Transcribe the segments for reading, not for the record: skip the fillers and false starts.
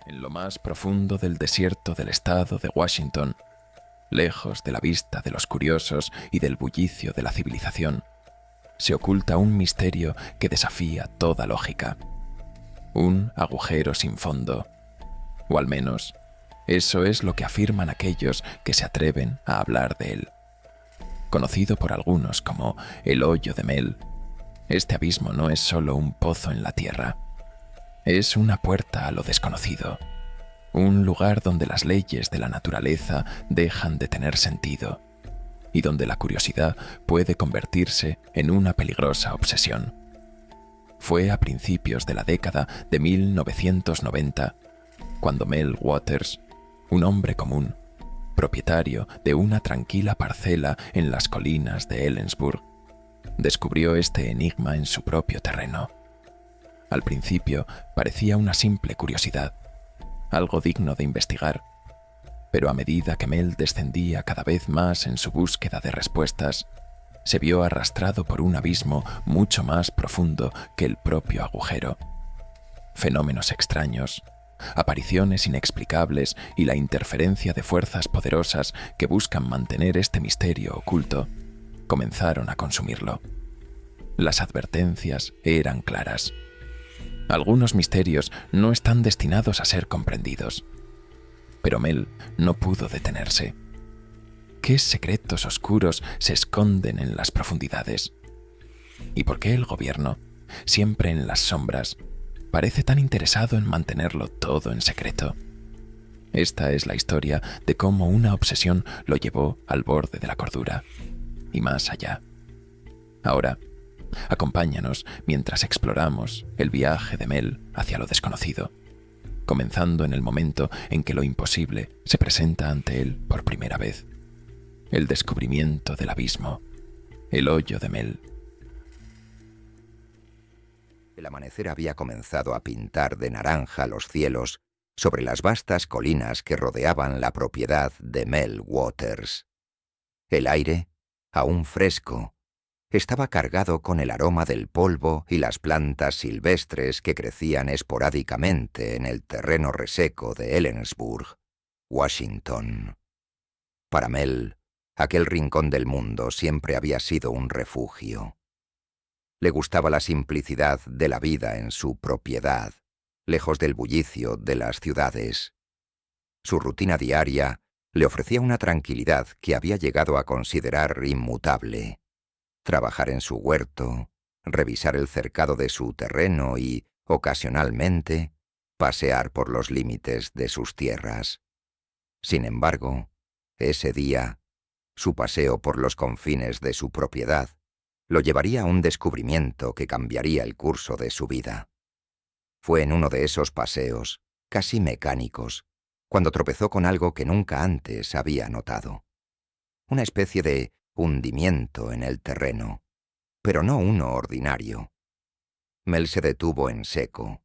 En lo más profundo del desierto del estado de Washington, lejos de la vista de los curiosos y del bullicio de la civilización, se oculta un misterio que desafía toda lógica. Un agujero sin fondo. O al menos, eso es lo que afirman aquellos que se atreven a hablar de él. Conocido por algunos como el Hoyo de Mel, este abismo no es solo un pozo en la tierra. Es una puerta a lo desconocido. Un lugar donde las leyes de la naturaleza dejan de tener sentido y donde la curiosidad puede convertirse en una peligrosa obsesión. Fue a principios de la década de 1990 cuando Mel Waters, un hombre común, propietario de una tranquila parcela en las colinas de Ellensburg, descubrió este enigma en su propio terreno. Al principio parecía una simple curiosidad, algo digno de investigar, pero a medida que Mel descendía cada vez más en su búsqueda de respuestas, se vio arrastrado por un abismo mucho más profundo que el propio agujero. Fenómenos extraños, apariciones inexplicables y la interferencia de fuerzas poderosas que buscan mantener este misterio oculto comenzaron a consumirlo. Las advertencias eran claras. Algunos misterios no están destinados a ser comprendidos. Pero Mel no pudo detenerse. ¿Qué secretos oscuros se esconden en las profundidades? ¿Y por qué el gobierno, siempre en las sombras, parece tan interesado en mantenerlo todo en secreto? Esta es la historia de cómo una obsesión lo llevó al borde de la cordura y más allá. Ahora, acompáñanos mientras exploramos el viaje de Mel hacia lo desconocido, comenzando en el momento en que lo imposible se presenta ante él por primera vez. El descubrimiento del abismo, el Hoyo de Mel. El amanecer había comenzado a pintar de naranja los cielos sobre las vastas colinas que rodeaban la propiedad de Mel Waters. El aire, aún fresco, estaba cargado con el aroma del polvo y las plantas silvestres que crecían esporádicamente en el terreno reseco de Ellensburg, Washington. Para Mel, aquel rincón del mundo siempre había sido un refugio. Le gustaba la simplicidad de la vida en su propiedad, lejos del bullicio de las ciudades. Su rutina diaria le ofrecía una tranquilidad que había llegado a considerar inmutable. Trabajar en su huerto, revisar el cercado de su terreno y, ocasionalmente, pasear por los límites de sus tierras. Sin embargo, ese día, su paseo por los confines de su propiedad lo llevaría a un descubrimiento que cambiaría el curso de su vida. Fue en uno de esos paseos, casi mecánicos, cuando tropezó con algo que nunca antes había notado. Una especie de hundimiento en el terreno, pero no uno ordinario. Mel se detuvo en seco.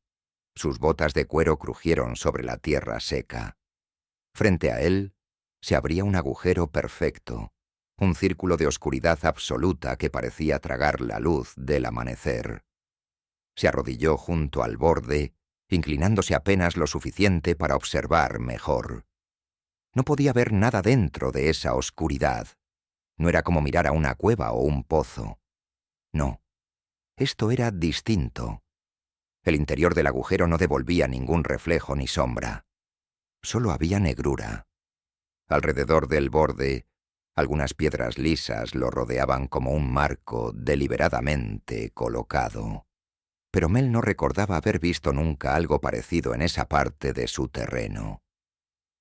Sus botas de cuero crujieron sobre la tierra seca. Frente a él se abría un agujero perfecto, un círculo de oscuridad absoluta que parecía tragar la luz del amanecer. Se arrodilló junto al borde, inclinándose apenas lo suficiente para observar mejor. No podía ver nada dentro de esa oscuridad. No era como mirar a una cueva o un pozo. No, esto era distinto. El interior del agujero no devolvía ningún reflejo ni sombra. Solo había negrura. Alrededor del borde, algunas piedras lisas lo rodeaban como un marco deliberadamente colocado. Pero Mel no recordaba haber visto nunca algo parecido en esa parte de su terreno.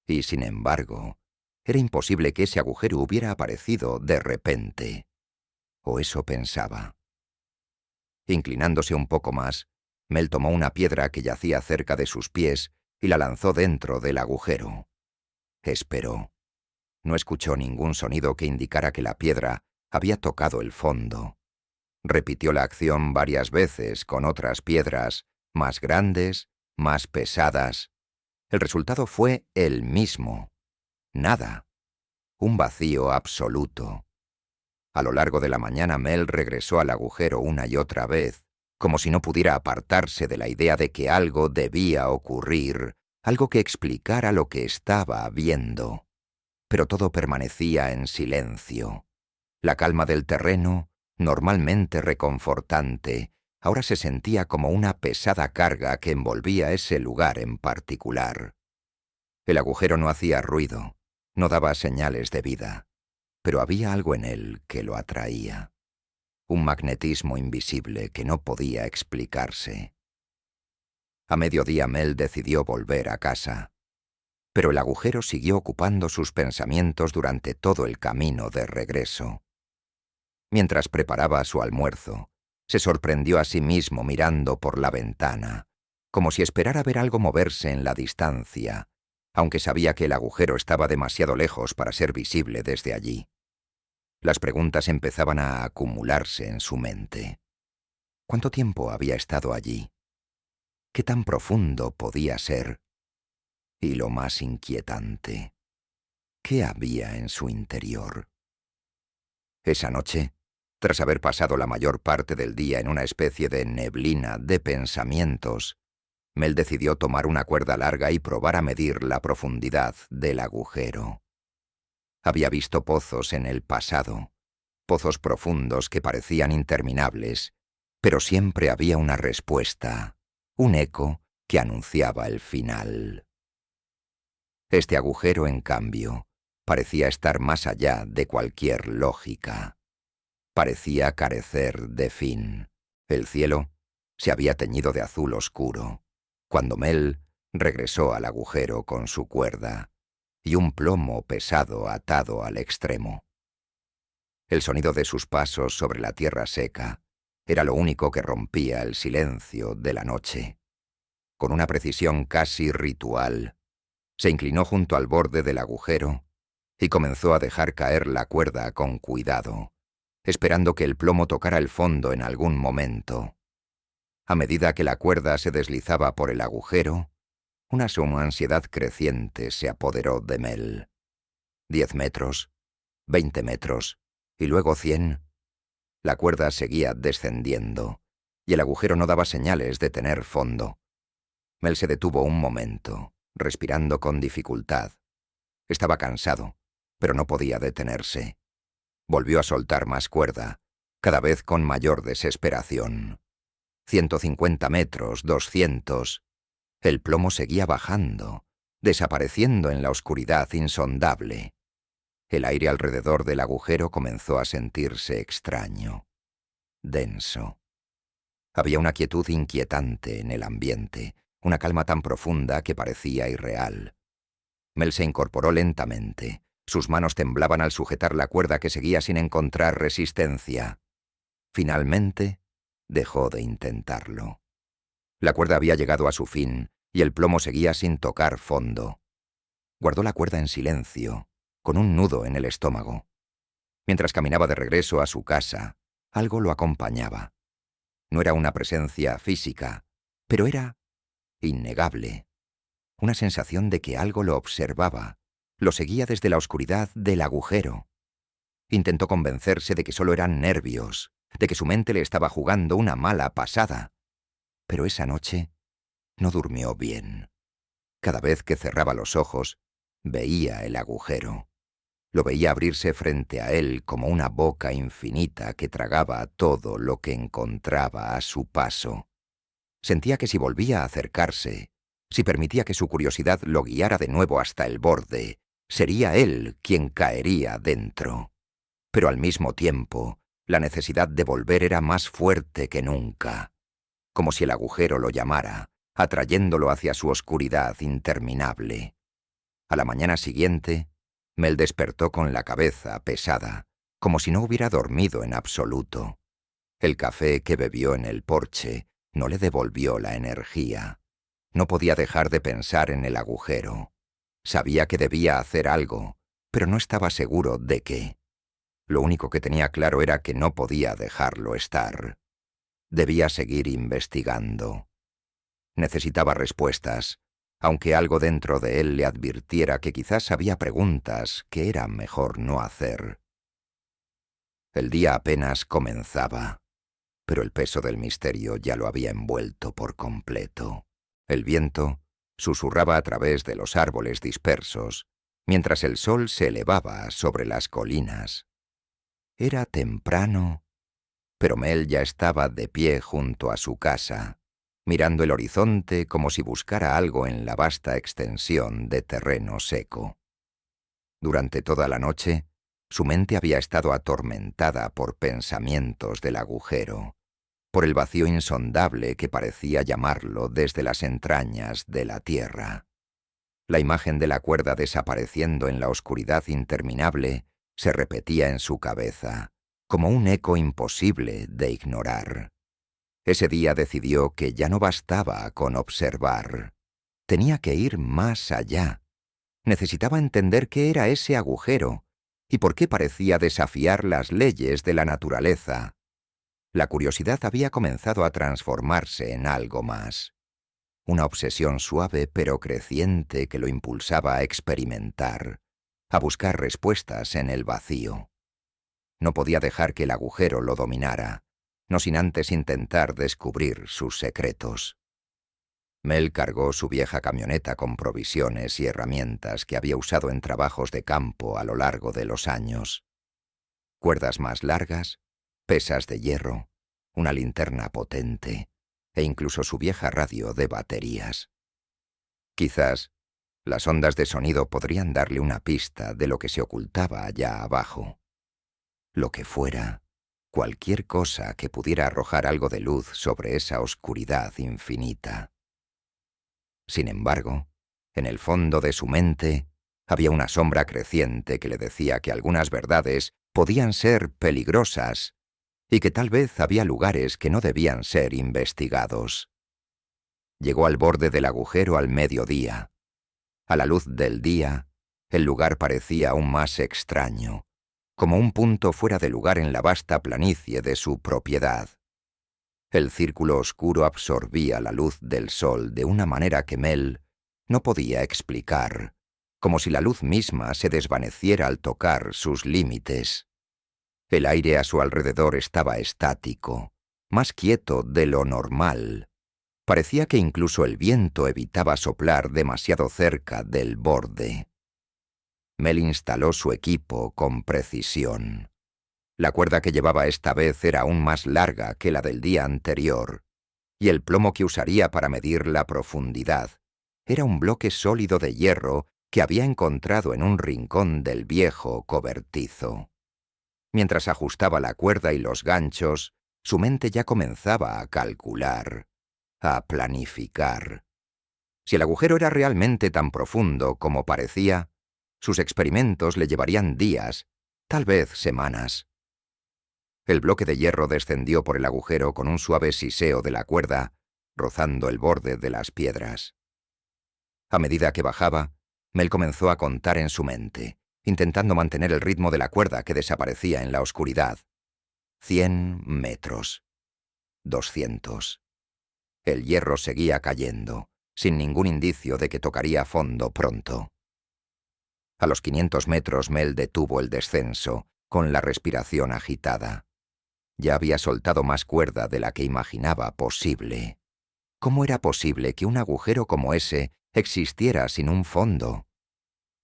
Y sin embargo, era imposible que ese agujero hubiera aparecido de repente. O eso pensaba. Inclinándose un poco más, Mel tomó una piedra que yacía cerca de sus pies y la lanzó dentro del agujero. Esperó. No escuchó ningún sonido que indicara que la piedra había tocado el fondo. Repitió la acción varias veces con otras piedras, más grandes, más pesadas. El resultado fue el mismo. Nada. Un vacío absoluto. A lo largo de la mañana Mel regresó al agujero una y otra vez, como si no pudiera apartarse de la idea de que algo debía ocurrir algo que explicara lo que estaba viendo. Pero todo permanecía en silencio. La calma del terreno, normalmente reconfortante, ahora se sentía como una pesada carga que envolvía ese lugar en particular. El agujero no hacía ruido, no daba señales de vida, pero había algo en él que lo atraía. Un magnetismo invisible que no podía explicarse. A mediodía Mel decidió volver a casa, pero el agujero siguió ocupando sus pensamientos durante todo el camino de regreso. Mientras preparaba su almuerzo, se sorprendió a sí mismo mirando por la ventana, como si esperara ver algo moverse en la distancia, aunque sabía que el agujero estaba demasiado lejos para ser visible desde allí. Las preguntas empezaban a acumularse en su mente. ¿Cuánto tiempo había estado allí? ¿Qué tan profundo podía ser? Y lo más inquietante, ¿qué había en su interior? Esa noche, tras haber pasado la mayor parte del día en una especie de neblina de pensamientos, Mel decidió tomar una cuerda larga y probar a medir la profundidad del agujero. Había visto pozos en el pasado, pozos profundos que parecían interminables, pero siempre había una respuesta, un eco que anunciaba el final. Este agujero, en cambio, parecía estar más allá de cualquier lógica. Parecía carecer de fin. El cielo se había teñido de azul oscuro, cuando Mel regresó al agujero con su cuerda y un plomo pesado atado al extremo. El sonido de sus pasos sobre la tierra seca era lo único que rompía el silencio de la noche. Con una precisión casi ritual, se inclinó junto al borde del agujero y comenzó a dejar caer la cuerda con cuidado, esperando que el plomo tocara el fondo en algún momento. A medida que la cuerda se deslizaba por el agujero, una suma ansiedad creciente se apoderó de Mel. 10 metros, 20 metros, y luego 100. La cuerda seguía descendiendo, y el agujero no daba señales de tener fondo. Mel se detuvo un momento, respirando con dificultad. Estaba cansado, pero no podía detenerse. Volvió a soltar más cuerda, cada vez con mayor desesperación. 150 metros, 200. El plomo seguía bajando, desapareciendo en la oscuridad insondable. El aire alrededor del agujero comenzó a sentirse extraño, denso. Había una quietud inquietante en el ambiente, una calma tan profunda que parecía irreal. Mel se incorporó lentamente. Sus manos temblaban al sujetar la cuerda que seguía sin encontrar resistencia. Finalmente, dejó de intentarlo. La cuerda había llegado a su fin y el plomo seguía sin tocar fondo. Guardó la cuerda en silencio, con un nudo en el estómago. Mientras caminaba de regreso a su casa, algo lo acompañaba. No era una presencia física, pero era innegable. Una sensación de que algo lo observaba, lo seguía desde la oscuridad del agujero. Intentó convencerse de que solo eran nervios, de que su mente le estaba jugando una mala pasada. Pero esa noche no durmió bien. Cada vez que cerraba los ojos, veía el agujero. Lo veía abrirse frente a él como una boca infinita que tragaba todo lo que encontraba a su paso. Sentía que si volvía a acercarse, si permitía que su curiosidad lo guiara de nuevo hasta el borde, sería él quien caería dentro. Pero al mismo tiempo, la necesidad de volver era más fuerte que nunca, como si el agujero lo llamara, atrayéndolo hacia su oscuridad interminable. A la mañana siguiente, Mel despertó con la cabeza pesada, como si no hubiera dormido en absoluto. El café que bebió en el porche no le devolvió la energía. No podía dejar de pensar en el agujero. Sabía que debía hacer algo, pero no estaba seguro de qué. Lo único que tenía claro era que no podía dejarlo estar. Debía seguir investigando. Necesitaba respuestas, aunque algo dentro de él le advirtiera que quizás había preguntas que era mejor no hacer. El día apenas comenzaba, pero el peso del misterio ya lo había envuelto por completo. El viento susurraba a través de los árboles dispersos, mientras el sol se elevaba sobre las colinas. Era temprano, pero Mel ya estaba de pie junto a su casa, mirando el horizonte como si buscara algo en la vasta extensión de terreno seco. Durante toda la noche, su mente había estado atormentada por pensamientos del agujero, por el vacío insondable que parecía llamarlo desde las entrañas de la tierra. La imagen de la cuerda desapareciendo en la oscuridad interminable se repetía en su cabeza, como un eco imposible de ignorar. Ese día decidió que ya no bastaba con observar. Tenía que ir más allá. Necesitaba entender qué era ese agujero y por qué parecía desafiar las leyes de la naturaleza. La curiosidad había comenzado a transformarse en algo más. Una obsesión suave pero creciente que lo impulsaba a experimentar, a buscar respuestas en el vacío. No podía dejar que el agujero lo dominara, no sin antes intentar descubrir sus secretos. Mel cargó su vieja camioneta con provisiones y herramientas que había usado en trabajos de campo a lo largo de los años. Cuerdas más largas, pesas de hierro, una linterna potente e incluso su vieja radio de baterías. Quizás las ondas de sonido podrían darle una pista de lo que se ocultaba allá abajo. Lo que fuera, cualquier cosa que pudiera arrojar algo de luz sobre esa oscuridad infinita. Sin embargo, en el fondo de su mente había una sombra creciente que le decía que algunas verdades podían ser peligrosas y que tal vez había lugares que no debían ser investigados. Llegó al borde del agujero al mediodía. A la luz del día, el lugar parecía aún más extraño, como un punto fuera de lugar en la vasta planicie de su propiedad. El círculo oscuro absorbía la luz del sol de una manera que Mel no podía explicar, como si la luz misma se desvaneciera al tocar sus límites. El aire a su alrededor estaba estático, más quieto de lo normal. Parecía que incluso el viento evitaba soplar demasiado cerca del borde. Mel instaló su equipo con precisión. La cuerda que llevaba esta vez era aún más larga que la del día anterior, y el plomo que usaría para medir la profundidad era un bloque sólido de hierro que había encontrado en un rincón del viejo cobertizo. Mientras ajustaba la cuerda y los ganchos, su mente ya comenzaba a calcular, a planificar. Si el agujero era realmente tan profundo como parecía, sus experimentos le llevarían días, tal vez semanas. El bloque de hierro descendió por el agujero con un suave siseo de la cuerda, rozando el borde de las piedras. A medida que bajaba, Mel comenzó a contar en su mente, intentando mantener el ritmo de la cuerda que desaparecía en la oscuridad. 100 metros. 200. El hierro seguía cayendo, sin ningún indicio de que tocaría fondo pronto. A los 500 metros Mel detuvo el descenso, con la respiración agitada. Ya había soltado más cuerda de la que imaginaba posible. ¿Cómo era posible que un agujero como ese existiera sin un fondo?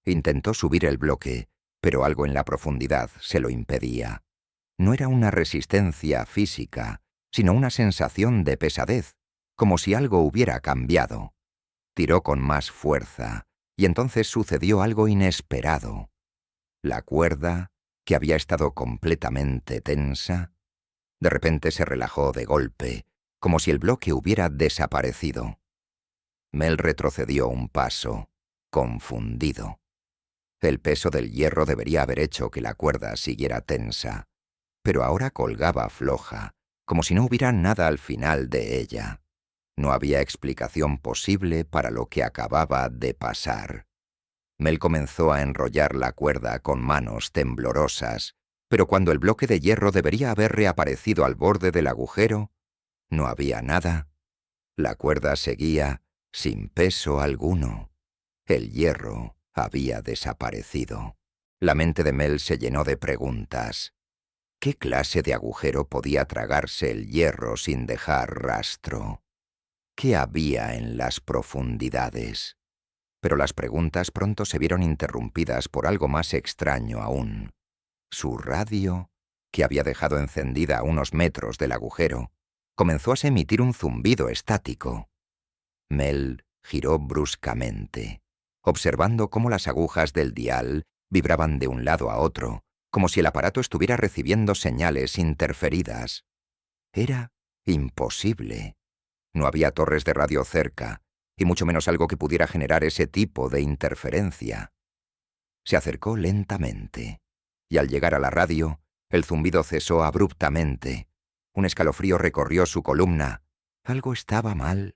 Intentó subir el bloque, pero algo en la profundidad se lo impedía. No era una resistencia física, sino una sensación de pesadez, como si algo hubiera cambiado. Tiró con más fuerza, y entonces sucedió algo inesperado. La cuerda, que había estado completamente tensa, de repente se relajó de golpe, como si el bloque hubiera desaparecido. Mel retrocedió un paso, confundido. El peso del hierro debería haber hecho que la cuerda siguiera tensa, pero ahora colgaba floja, como si no hubiera nada al final de ella. No había explicación posible para lo que acababa de pasar. Mel comenzó a enrollar la cuerda con manos temblorosas, pero cuando el bloque de hierro debería haber reaparecido al borde del agujero, no había nada. La cuerda seguía sin peso alguno. El hierro había desaparecido. La mente de Mel se llenó de preguntas. ¿Qué clase de agujero podía tragarse el hierro sin dejar rastro? ¿Qué había en las profundidades? Pero las preguntas pronto se vieron interrumpidas por algo más extraño aún. Su radio, que había dejado encendida a unos metros del agujero, comenzó a emitir un zumbido estático. Mel giró bruscamente, observando cómo las agujas del dial vibraban de un lado a otro, como si el aparato estuviera recibiendo señales interferidas. Era imposible. No había torres de radio cerca, y mucho menos algo que pudiera generar ese tipo de interferencia. Se acercó lentamente, y al llegar a la radio, el zumbido cesó abruptamente. Un escalofrío recorrió su columna. Algo estaba mal.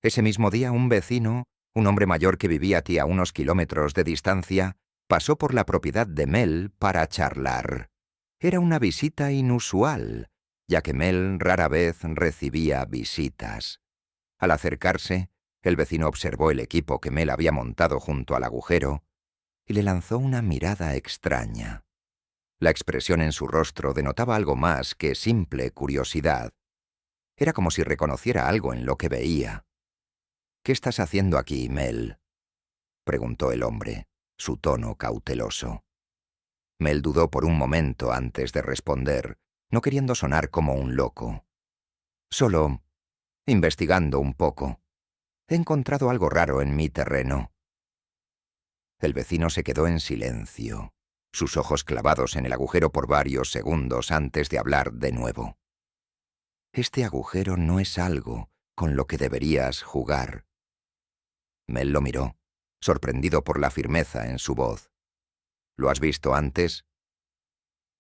Ese mismo día un vecino, un hombre mayor que vivía a unos kilómetros de distancia, pasó por la propiedad de Mel para charlar. Era una visita inusual, ya que Mel rara vez recibía visitas. Al acercarse, el vecino observó el equipo que Mel había montado junto al agujero y le lanzó una mirada extraña. La expresión en su rostro denotaba algo más que simple curiosidad. Era como si reconociera algo en lo que veía. «¿Qué estás haciendo aquí, Mel?», preguntó el hombre, su tono cauteloso. Mel dudó por un momento antes de responder, no queriendo sonar como un loco. «Solo investigando un poco. He encontrado algo raro en mi terreno». El vecino se quedó en silencio, sus ojos clavados en el agujero por varios segundos antes de hablar de nuevo. «Este agujero no es algo con lo que deberías jugar». Mel lo miró, sorprendido por la firmeza en su voz. «¿Lo has visto antes?».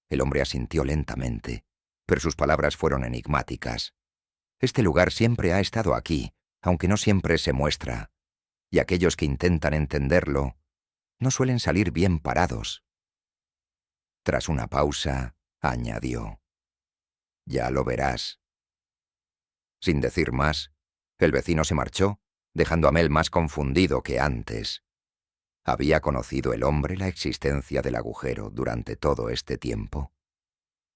El hombre asintió lentamente, pero sus palabras fueron enigmáticas. «Este lugar siempre ha estado aquí, aunque no siempre se muestra, y aquellos que intentan entenderlo no suelen salir bien parados». Tras una pausa, añadió: «Ya lo verás». Sin decir más, el vecino se marchó, dejando a Mel más confundido que antes. ¿Había conocido el hombre la existencia del agujero durante todo este tiempo?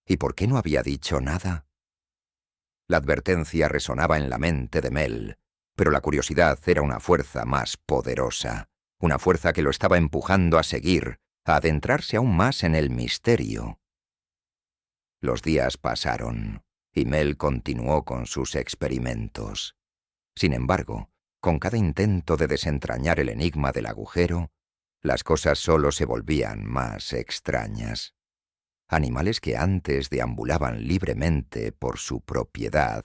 ¿Y por qué no había dicho nada? La advertencia resonaba en la mente de Mel, pero la curiosidad era una fuerza más poderosa, una fuerza que lo estaba empujando a seguir, a adentrarse aún más en el misterio. Los días pasaron, y Mel continuó con sus experimentos. Sin embargo, con cada intento de desentrañar el enigma del agujero, las cosas solo se volvían más extrañas. Animales que antes deambulaban libremente por su propiedad,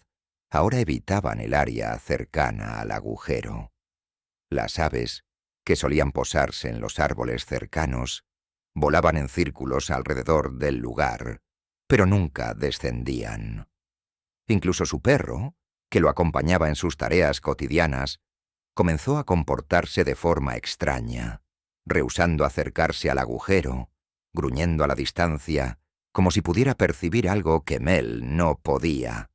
ahora evitaban el área cercana al agujero. Las aves, que solían posarse en los árboles cercanos, volaban en círculos alrededor del lugar, pero nunca descendían. Incluso su perro, que lo acompañaba en sus tareas cotidianas, comenzó a comportarse de forma extraña, rehusando acercarse al agujero, gruñendo a la distancia, como si pudiera percibir algo que Mel no podía.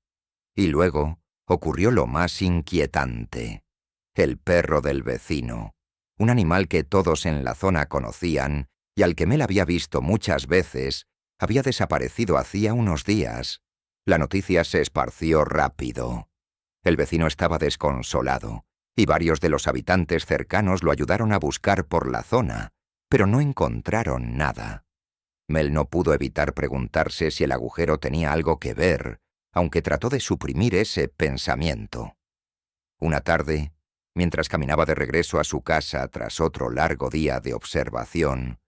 Y luego ocurrió lo más inquietante. El perro del vecino, un animal que todos en la zona conocían y al que Mel había visto muchas veces, había desaparecido hacía unos días. La noticia se esparció rápido. El vecino estaba desconsolado, y varios de los habitantes cercanos lo ayudaron a buscar por la zona, pero no encontraron nada. Mel no pudo evitar preguntarse si el agujero tenía algo que ver, aunque trató de suprimir ese pensamiento. Una tarde, mientras caminaba de regreso a su casa tras otro largo día de observación,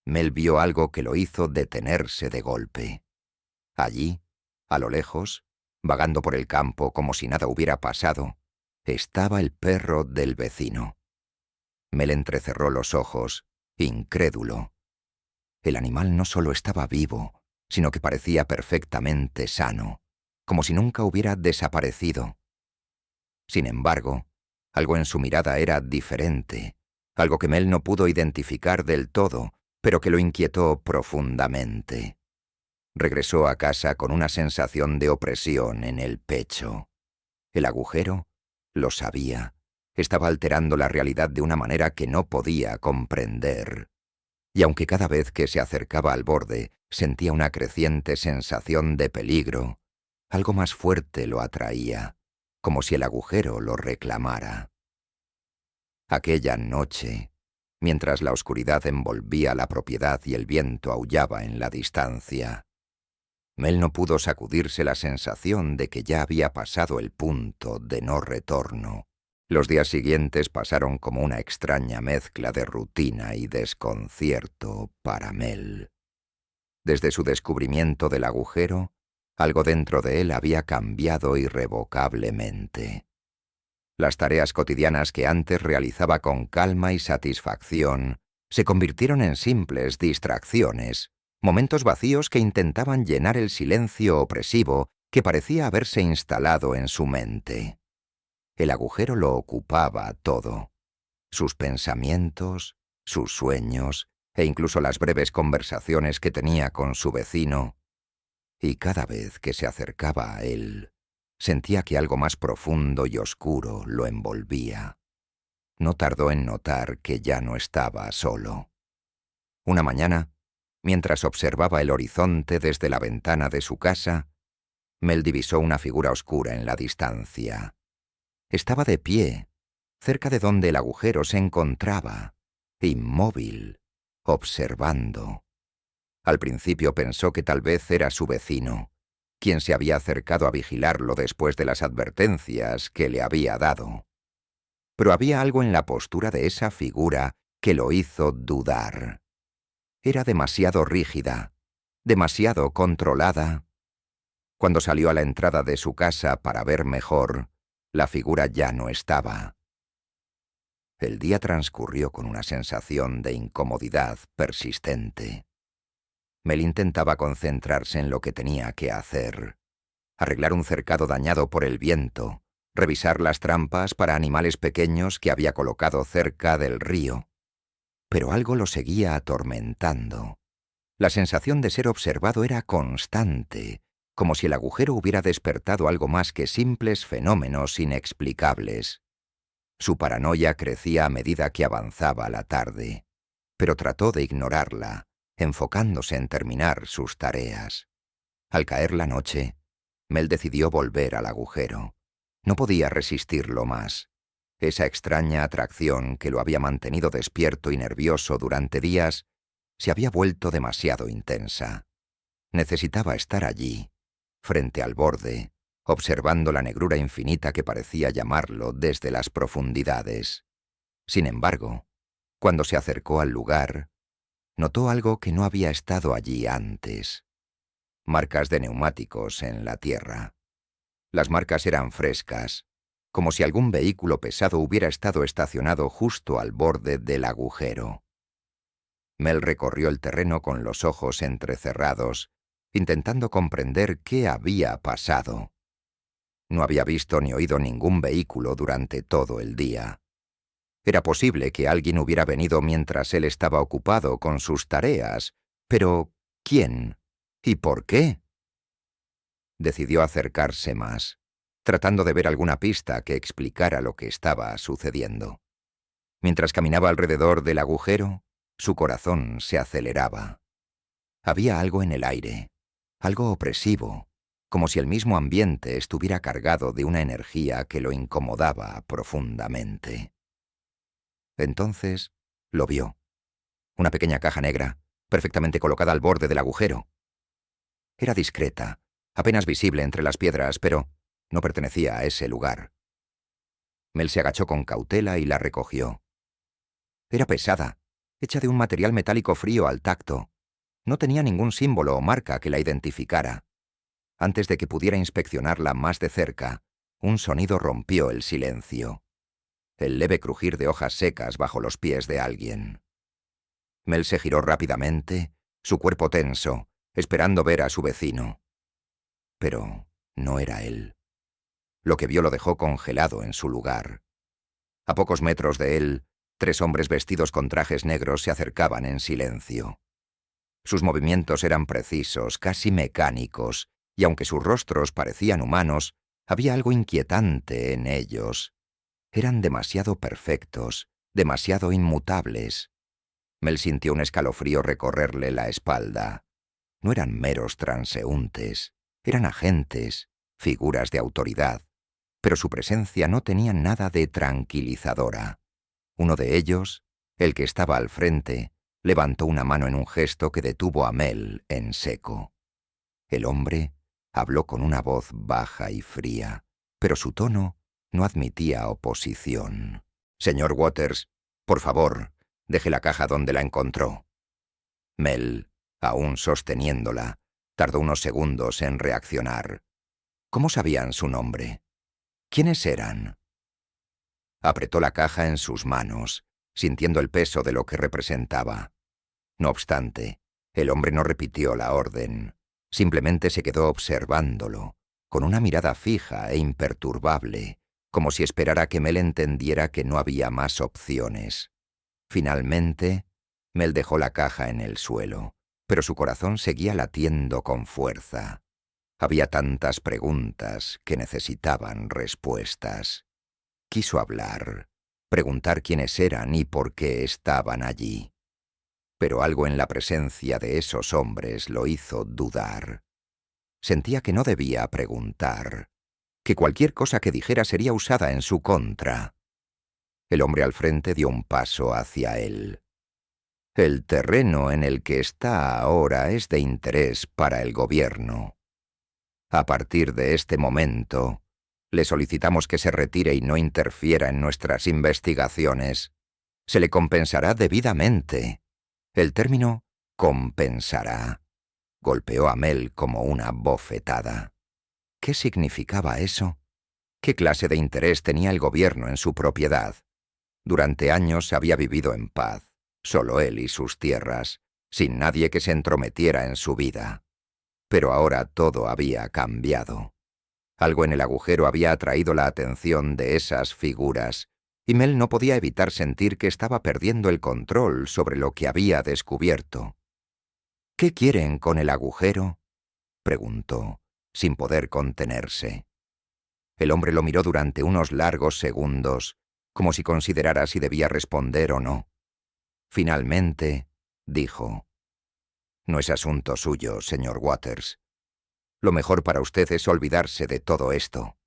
Mel vio algo que lo hizo detenerse de golpe. Allí, a lo lejos, vagando por el campo como si nada hubiera pasado, estaba el perro del vecino. Mel entrecerró los ojos, incrédulo. El animal no solo estaba vivo, sino que parecía perfectamente sano, como si nunca hubiera desaparecido. Sin embargo, algo en su mirada era diferente, algo que Mel no pudo identificar del todo, pero que lo inquietó profundamente. Regresó a casa con una sensación de opresión en el pecho. El agujero, lo sabía, estaba alterando la realidad de una manera que no podía comprender. Y aunque cada vez que se acercaba al borde sentía una creciente sensación de peligro, algo más fuerte lo atraía, como si el agujero lo reclamara. Aquella noche, mientras la oscuridad envolvía la propiedad y el viento aullaba en la distancia, Mel no pudo sacudirse la sensación de que ya había pasado el punto de no retorno. Los días siguientes pasaron como una extraña mezcla de rutina y desconcierto para Mel. Desde su descubrimiento del agujero, algo dentro de él había cambiado irrevocablemente. Las tareas cotidianas que antes realizaba con calma y satisfacción se convirtieron en simples distracciones, momentos vacíos que intentaban llenar el silencio opresivo que parecía haberse instalado en su mente. El agujero lo ocupaba todo: sus pensamientos, sus sueños e incluso las breves conversaciones que tenía con su vecino. Y cada vez que se acercaba a él, sentía que algo más profundo y oscuro lo envolvía. No tardó en notar que ya no estaba solo. Una mañana, mientras observaba el horizonte desde la ventana de su casa, Mel divisó una figura oscura en la distancia. Estaba de pie, cerca de donde el agujero se encontraba, inmóvil, observando. Al principio pensó que tal vez era su vecino, quien se había acercado a vigilarlo después de las advertencias que le había dado. Pero había algo en la postura de esa figura que lo hizo dudar. Era demasiado rígida, demasiado controlada. Cuando salió a la entrada de su casa para ver mejor, la figura ya no estaba. El día transcurrió con una sensación de incomodidad persistente. Mel intentaba concentrarse en lo que tenía que hacer: arreglar un cercado dañado por el viento, revisar las trampas para animales pequeños que había colocado cerca del río. Pero algo lo seguía atormentando. La sensación de ser observado era constante, como si el agujero hubiera despertado algo más que simples fenómenos inexplicables. Su paranoia crecía a medida que avanzaba la tarde, pero trató de ignorarla, enfocándose en terminar sus tareas. Al caer la noche, Mel decidió volver al agujero. No podía resistirlo más. Esa extraña atracción que lo había mantenido despierto y nervioso durante días se había vuelto demasiado intensa. Necesitaba estar allí, frente al borde, observando la negrura infinita que parecía llamarlo desde las profundidades. Sin embargo, cuando se acercó al lugar, notó algo que no había estado allí antes: marcas de neumáticos en la tierra. Las marcas eran frescas, como si algún vehículo pesado hubiera estado estacionado justo al borde del agujero. Mel recorrió el terreno con los ojos entrecerrados, intentando comprender qué había pasado. No había visto ni oído ningún vehículo durante todo el día. Era posible que alguien hubiera venido mientras él estaba ocupado con sus tareas, pero ¿quién? ¿Y por qué? Decidió acercarse más, tratando de ver alguna pista que explicara lo que estaba sucediendo. Mientras caminaba alrededor del agujero, su corazón se aceleraba. Había algo en el aire, algo opresivo, como si el mismo ambiente estuviera cargado de una energía que lo incomodaba profundamente. Entonces lo vio: una pequeña caja negra, perfectamente colocada al borde del agujero. Era discreta, apenas visible entre las piedras, pero no pertenecía a ese lugar. Mel se agachó con cautela y la recogió. Era pesada, hecha de un material metálico frío al tacto. No tenía ningún símbolo o marca que la identificara. Antes de que pudiera inspeccionarla más de cerca, un sonido rompió el silencio: el leve crujir de hojas secas bajo los pies de alguien. Mel se giró rápidamente, su cuerpo tenso, esperando ver a su vecino. Pero no era él. Lo que vio lo dejó congelado en su lugar. A pocos metros de él, 3 hombres vestidos con trajes negros se acercaban en silencio. Sus movimientos eran precisos, casi mecánicos, y aunque sus rostros parecían humanos, había algo inquietante en ellos. Eran demasiado perfectos, demasiado inmutables. Mel sintió un escalofrío recorrerle la espalda. No eran meros transeúntes, eran agentes, figuras de autoridad. pero su presencia no tenía nada de tranquilizadora. Uno de ellos, el que estaba al frente, levantó una mano en un gesto que detuvo a Mel en seco. El hombre habló con una voz baja y fría, pero su tono no admitía oposición. «Señor Waters, por favor, deje la caja donde la encontró». Mel, aún sosteniéndola, tardó unos segundos en reaccionar. ¿Cómo sabían su nombre? ¿Quiénes eran? Apretó la caja en sus manos, sintiendo el peso de lo que representaba. No obstante, el hombre no repitió la orden. Simplemente se quedó observándolo, con una mirada fija e imperturbable, como si esperara que Mel entendiera que no había más opciones. Finalmente, Mel dejó la caja en el suelo, pero su corazón seguía latiendo con fuerza. Había tantas preguntas que necesitaban respuestas. Quiso hablar, preguntar quiénes eran y por qué estaban allí. Pero algo en la presencia de esos hombres lo hizo dudar. Sentía que no debía preguntar, que cualquier cosa que dijera sería usada en su contra. El hombre al frente dio un paso hacia él. «El terreno en el que está ahora es de interés para el gobierno. A partir de este momento, le solicitamos que se retire y no interfiera en nuestras investigaciones. Se le compensará debidamente». El término «compensará» golpeó a Mel como una bofetada. ¿Qué significaba eso? ¿Qué clase de interés tenía el gobierno en su propiedad? Durante años había vivido en paz, solo él y sus tierras, sin nadie que se entrometiera en su vida. Pero ahora todo había cambiado. Algo en el agujero había atraído la atención de esas figuras, y Mel no podía evitar sentir que estaba perdiendo el control sobre lo que había descubierto. «¿Qué quieren con el agujero?», preguntó, sin poder contenerse. El hombre lo miró durante unos largos segundos, como si considerara si debía responder o no. Finalmente, dijo: «No es asunto suyo, señor Waters. Lo mejor para usted es olvidarse de todo esto».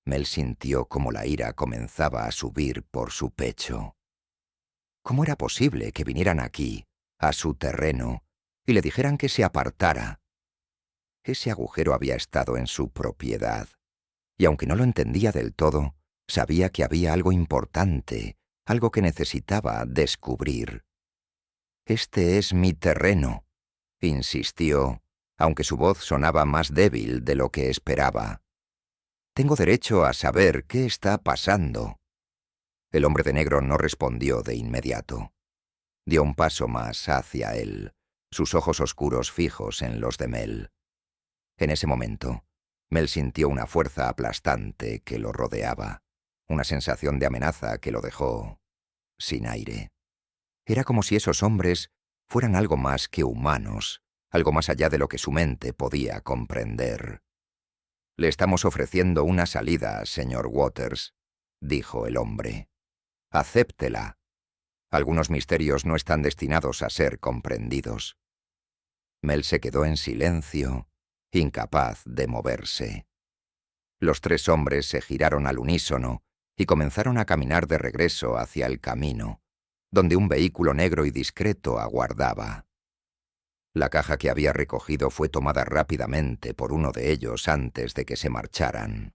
Mel sintió como la ira comenzaba a subir por su pecho. ¿Cómo era posible que vinieran aquí, a su terreno, y le dijeran que se apartara? Ese agujero había estado en su propiedad, y aunque no lo entendía del todo, sabía que había algo importante, algo que necesitaba descubrir. «Este es mi terreno», insistió, aunque su voz sonaba más débil de lo que esperaba. «Tengo derecho a saber qué está pasando». El hombre de negro no respondió de inmediato. Dio un paso más hacia él, sus ojos oscuros fijos en los de Mel. En ese momento, Mel sintió una fuerza aplastante que lo rodeaba, una sensación de amenaza que lo dejó sin aire. Era como si esos hombres fueran algo más que humanos, algo más allá de lo que su mente podía comprender. «Le estamos ofreciendo una salida, señor Waters», dijo el hombre. «Acéptela. Algunos misterios no están destinados a ser comprendidos». Mel se quedó en silencio, incapaz de moverse. Los tres hombres se giraron al unísono y comenzaron a caminar de regreso hacia el camino, donde un vehículo negro y discreto aguardaba. La caja que había recogido fue tomada rápidamente por uno de ellos antes de que se marcharan.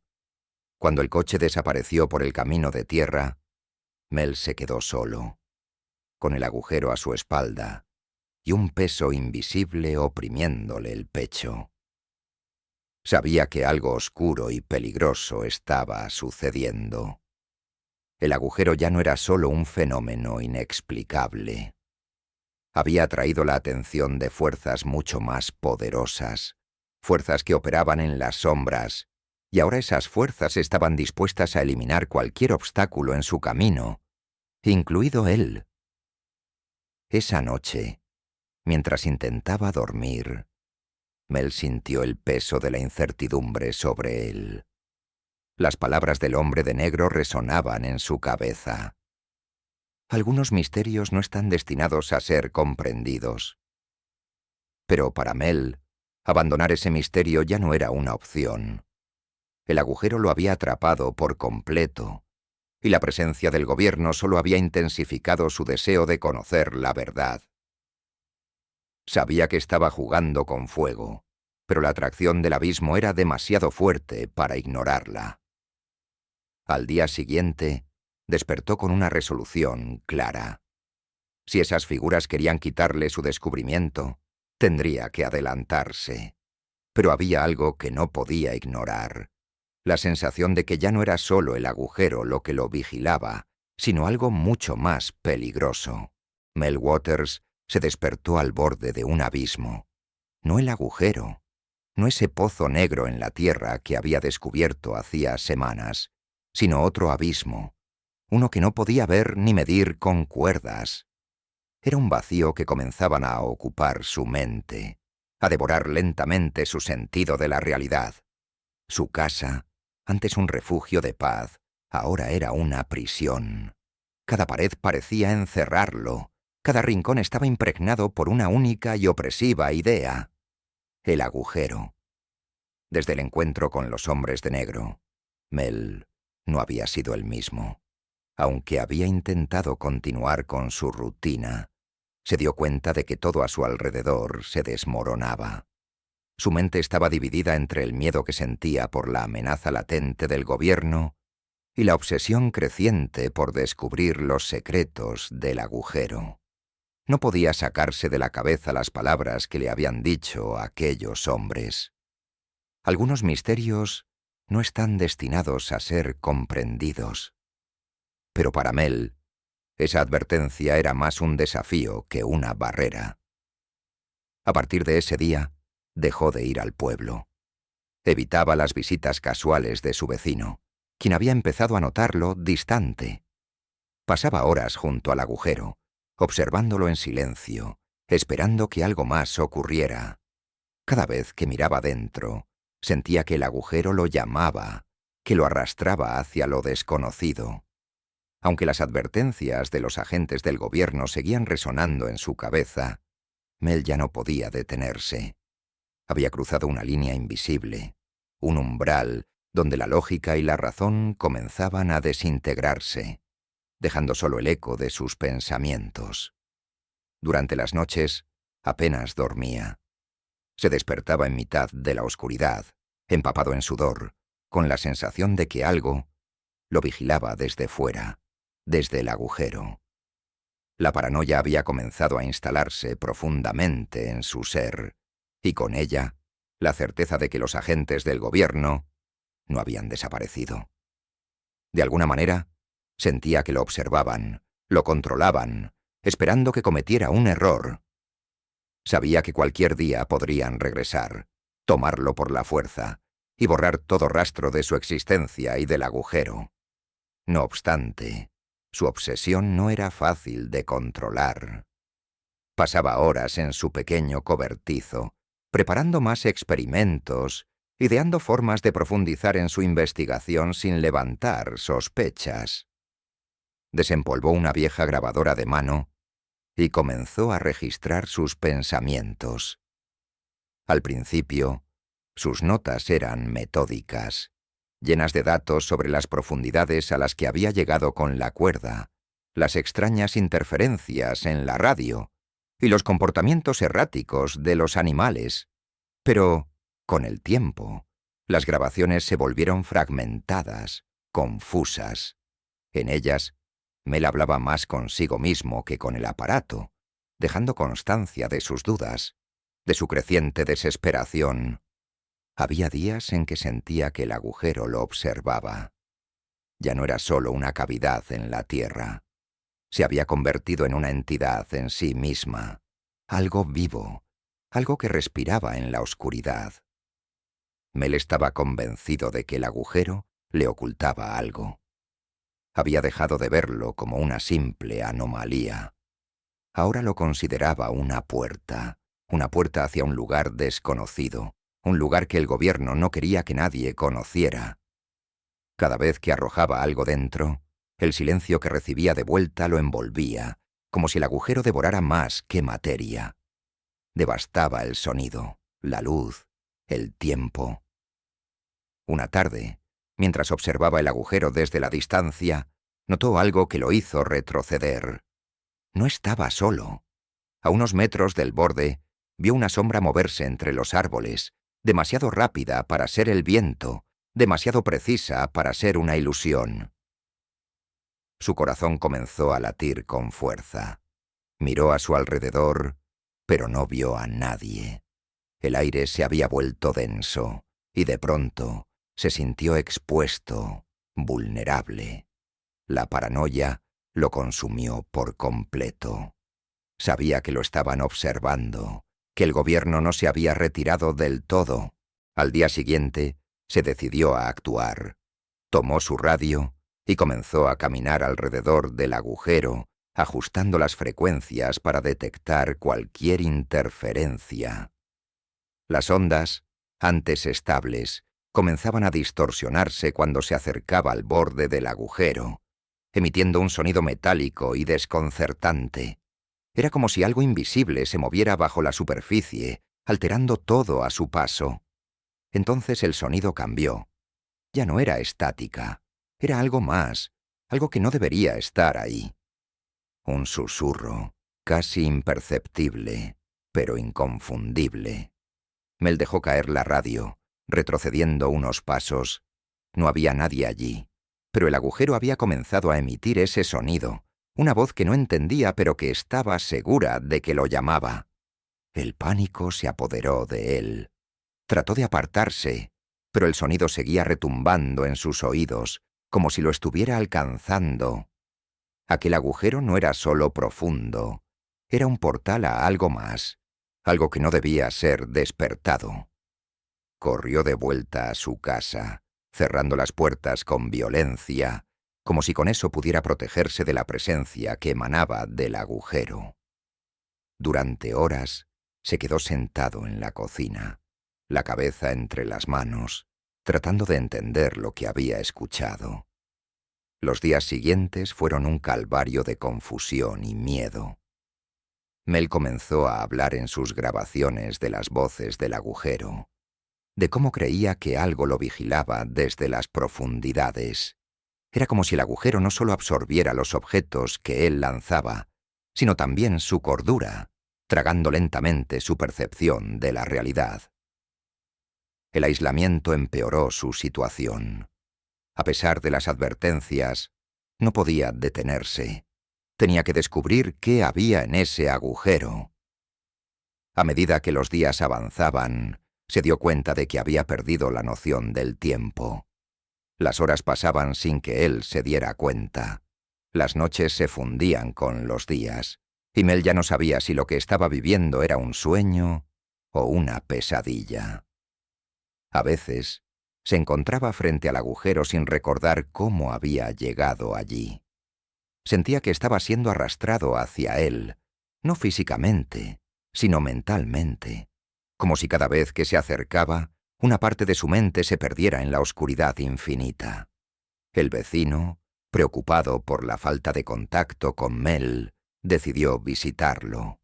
Cuando el coche desapareció por el camino de tierra, Mel se quedó solo, con el agujero a su espalda y un peso invisible oprimiéndole el pecho. Sabía que algo oscuro y peligroso estaba sucediendo. El agujero ya no era solo un fenómeno inexplicable. Había atraído la atención de fuerzas mucho más poderosas, fuerzas que operaban en las sombras, y ahora esas fuerzas estaban dispuestas a eliminar cualquier obstáculo en su camino, incluido él. Esa noche, mientras intentaba dormir, Mel sintió el peso de la incertidumbre sobre él. Las palabras del hombre de negro resonaban en su cabeza. Algunos misterios no están destinados a ser comprendidos. Pero para Mel, abandonar ese misterio ya no era una opción. El agujero lo había atrapado por completo, y la presencia del gobierno solo había intensificado su deseo de conocer la verdad. Sabía que estaba jugando con fuego, pero la atracción del abismo era demasiado fuerte para ignorarla. Al día siguiente, despertó con una resolución clara. Si esas figuras querían quitarle su descubrimiento, tendría que adelantarse. Pero había algo que no podía ignorar. La sensación de que ya no era solo el agujero lo que lo vigilaba, sino algo mucho más peligroso. Mel Waters se despertó al borde de un abismo. No el agujero, no ese pozo negro en la tierra que había descubierto hacía semanas, sino otro abismo, uno que no podía ver ni medir con cuerdas. Era un vacío que comenzaban a ocupar su mente, a devorar lentamente su sentido de la realidad. Su casa, antes un refugio de paz, ahora era una prisión. Cada pared parecía encerrarlo, cada rincón estaba impregnado por una única y opresiva idea: el agujero. Desde el encuentro con los hombres de negro, Mel no había sido el mismo. Aunque había intentado continuar con su rutina, se dio cuenta de que todo a su alrededor se desmoronaba. Su mente estaba dividida entre el miedo que sentía por la amenaza latente del gobierno y la obsesión creciente por descubrir los secretos del agujero. No podía sacarse de la cabeza las palabras que le habían dicho aquellos hombres. Algunos misterios no están destinados a ser comprendidos. Pero para Mel, esa advertencia era más un desafío que una barrera. A partir de ese día, dejó de ir al pueblo. Evitaba las visitas casuales de su vecino, quien había empezado a notarlo distante. Pasaba horas junto al agujero, observándolo en silencio, esperando que algo más ocurriera. Cada vez que miraba dentro, sentía que el agujero lo llamaba, que lo arrastraba hacia lo desconocido. Aunque las advertencias de los agentes del gobierno seguían resonando en su cabeza, Mel ya no podía detenerse. Había cruzado una línea invisible, un umbral donde la lógica y la razón comenzaban a desintegrarse, dejando solo el eco de sus pensamientos. Durante las noches, apenas dormía. Se despertaba en mitad de la oscuridad, empapado en sudor, con la sensación de que algo lo vigilaba desde fuera, desde el agujero. La paranoia había comenzado a instalarse profundamente en su ser, y con ella, la certeza de que los agentes del gobierno no habían desaparecido. De alguna manera, sentía que lo observaban, lo controlaban, esperando que cometiera un error. Sabía que cualquier día podrían regresar, tomarlo por la fuerza y borrar todo rastro de su existencia y del agujero. No obstante, su obsesión no era fácil de controlar. Pasaba horas en su pequeño cobertizo, preparando más experimentos, ideando formas de profundizar en su investigación sin levantar sospechas. Desempolvó una vieja grabadora de mano y comenzó a registrar sus pensamientos. Al principio, sus notas eran metódicas, llenas de datos sobre las profundidades a las que había llegado con la cuerda, las extrañas interferencias en la radio y los comportamientos erráticos de los animales. Pero, con el tiempo, las grabaciones se volvieron fragmentadas, confusas. En ellas, Mel hablaba más consigo mismo que con el aparato, dejando constancia de sus dudas, de su creciente desesperación. Había días en que sentía que el agujero lo observaba. Ya no era solo una cavidad en la tierra. Se había convertido en una entidad en sí misma, algo vivo, algo que respiraba en la oscuridad. Mel estaba convencido de que el agujero le ocultaba algo. Había dejado de verlo como una simple anomalía. Ahora lo consideraba una puerta hacia un lugar desconocido, un lugar que el gobierno no quería que nadie conociera. Cada vez que arrojaba algo dentro, el silencio que recibía de vuelta lo envolvía, como si el agujero devorara más que materia. Devastaba el sonido, la luz, el tiempo. Una tarde, mientras observaba el agujero desde la distancia, notó algo que lo hizo retroceder. No estaba solo. A unos metros del borde, vio una sombra moverse entre los árboles, demasiado rápida para ser el viento, demasiado precisa para ser una ilusión. Su corazón comenzó a latir con fuerza. Miró a su alrededor, pero no vio a nadie. El aire se había vuelto denso, y de pronto se sintió expuesto, vulnerable. La paranoia lo consumió por completo. Sabía que lo estaban observando, que el gobierno no se había retirado del todo. Al día siguiente, se decidió a actuar. Tomó su radio y comenzó a caminar alrededor del agujero, ajustando las frecuencias para detectar cualquier interferencia. Las ondas, antes estables, comenzaban a distorsionarse cuando se acercaba al borde del agujero, emitiendo un sonido metálico y desconcertante. Era como si algo invisible se moviera bajo la superficie, alterando todo a su paso. Entonces el sonido cambió. Ya no era estática, era algo más, algo que no debería estar ahí. Un susurro, casi imperceptible, pero inconfundible. Mel dejó caer la radio, retrocediendo unos pasos. No había nadie allí, pero el agujero había comenzado a emitir ese sonido, una voz que no entendía pero que estaba segura de que lo llamaba. El pánico se apoderó de él. Trató de apartarse, pero el sonido seguía retumbando en sus oídos, como si lo estuviera alcanzando. Aquel agujero no era solo profundo, era un portal a algo más, algo que no debía ser despertado. Corrió de vuelta a su casa, cerrando las puertas con violencia, como si con eso pudiera protegerse de la presencia que emanaba del agujero. Durante horas se quedó sentado en la cocina, la cabeza entre las manos, tratando de entender lo que había escuchado. Los días siguientes fueron un calvario de confusión y miedo. Mel comenzó a hablar en sus grabaciones de las voces del agujero, de cómo creía que algo lo vigilaba desde las profundidades. Era como si el agujero no solo absorbiera los objetos que él lanzaba, sino también su cordura, tragando lentamente su percepción de la realidad. El aislamiento empeoró su situación. A pesar de las advertencias, no podía detenerse. Tenía que descubrir qué había en ese agujero. A medida que los días avanzaban, se dio cuenta de que había perdido la noción del tiempo. Las horas pasaban sin que él se diera cuenta. Las noches se fundían con los días, y Mel ya no sabía si lo que estaba viviendo era un sueño o una pesadilla. A veces, se encontraba frente al agujero sin recordar cómo había llegado allí. Sentía que estaba siendo arrastrado hacia él, no físicamente, sino mentalmente, como si cada vez que se acercaba, una parte de su mente se perdiera en la oscuridad infinita. El vecino, preocupado por la falta de contacto con Mel, decidió visitarlo.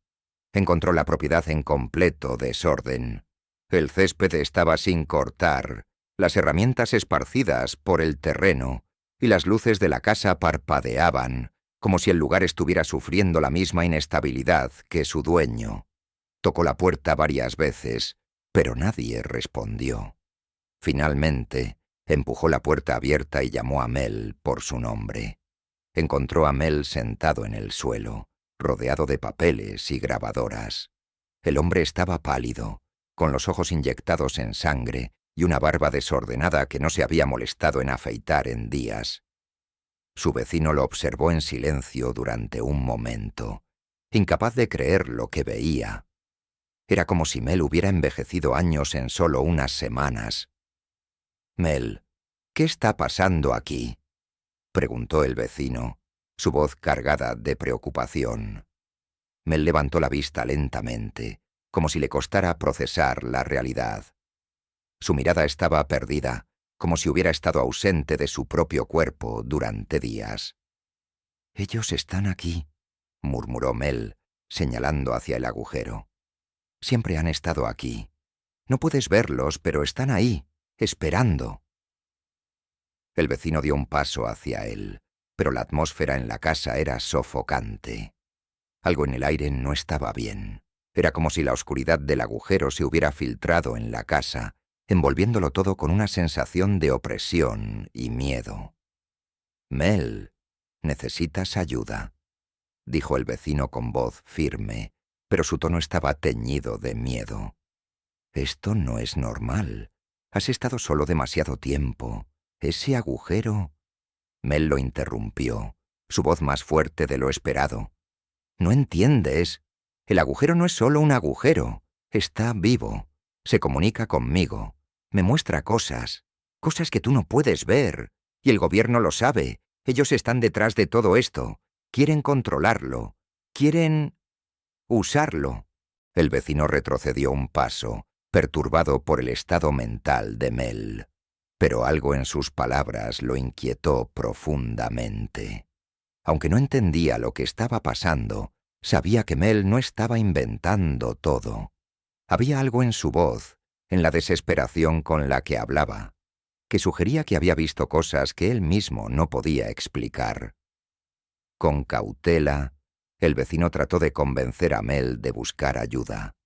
Encontró la propiedad en completo desorden. El césped estaba sin cortar, las herramientas esparcidas por el terreno, y las luces de la casa parpadeaban, como si el lugar estuviera sufriendo la misma inestabilidad que su dueño. Tocó la puerta varias veces, pero nadie respondió. Finalmente, empujó la puerta abierta y llamó a Mel por su nombre. Encontró a Mel sentado en el suelo, rodeado de papeles y grabadoras. El hombre estaba pálido, con los ojos inyectados en sangre y una barba desordenada que no se había molestado en afeitar en días. Su vecino lo observó en silencio durante un momento, incapaz de creer lo que veía. Era como si Mel hubiera envejecido años en solo unas semanas. «Mel, ¿qué está pasando aquí?», preguntó el vecino, su voz cargada de preocupación. Mel levantó la vista lentamente, como si le costara procesar la realidad. Su mirada estaba perdida, como si hubiera estado ausente de su propio cuerpo durante días. «Ellos están aquí», murmuró Mel, señalando hacia el agujero. «Siempre han estado aquí. No puedes verlos, pero están ahí, esperando». El vecino dio un paso hacia él, pero la atmósfera en la casa era sofocante. Algo en el aire no estaba bien. Era como si la oscuridad del agujero se hubiera filtrado en la casa, envolviéndolo todo con una sensación de opresión y miedo. «Mel, necesitas ayuda», dijo el vecino con voz firme, pero su tono estaba teñido de miedo. «Esto no es normal. Has estado solo demasiado tiempo. Ese agujero...» Mel lo interrumpió, su voz más fuerte de lo esperado. «No entiendes. El agujero no es solo un agujero. Está vivo. Se comunica conmigo. Me muestra cosas. Cosas que tú no puedes ver. Y el gobierno lo sabe. Ellos están detrás de todo esto. Quieren controlarlo. Quieren... usarlo». El vecino retrocedió un paso, perturbado por el estado mental de Mel. Pero algo en sus palabras lo inquietó profundamente. Aunque no entendía lo que estaba pasando, sabía que Mel no estaba inventando todo. Había algo en su voz, en la desesperación con la que hablaba, que sugería que había visto cosas que él mismo no podía explicar. Con cautela, el vecino trató de convencer a Mel de buscar ayuda,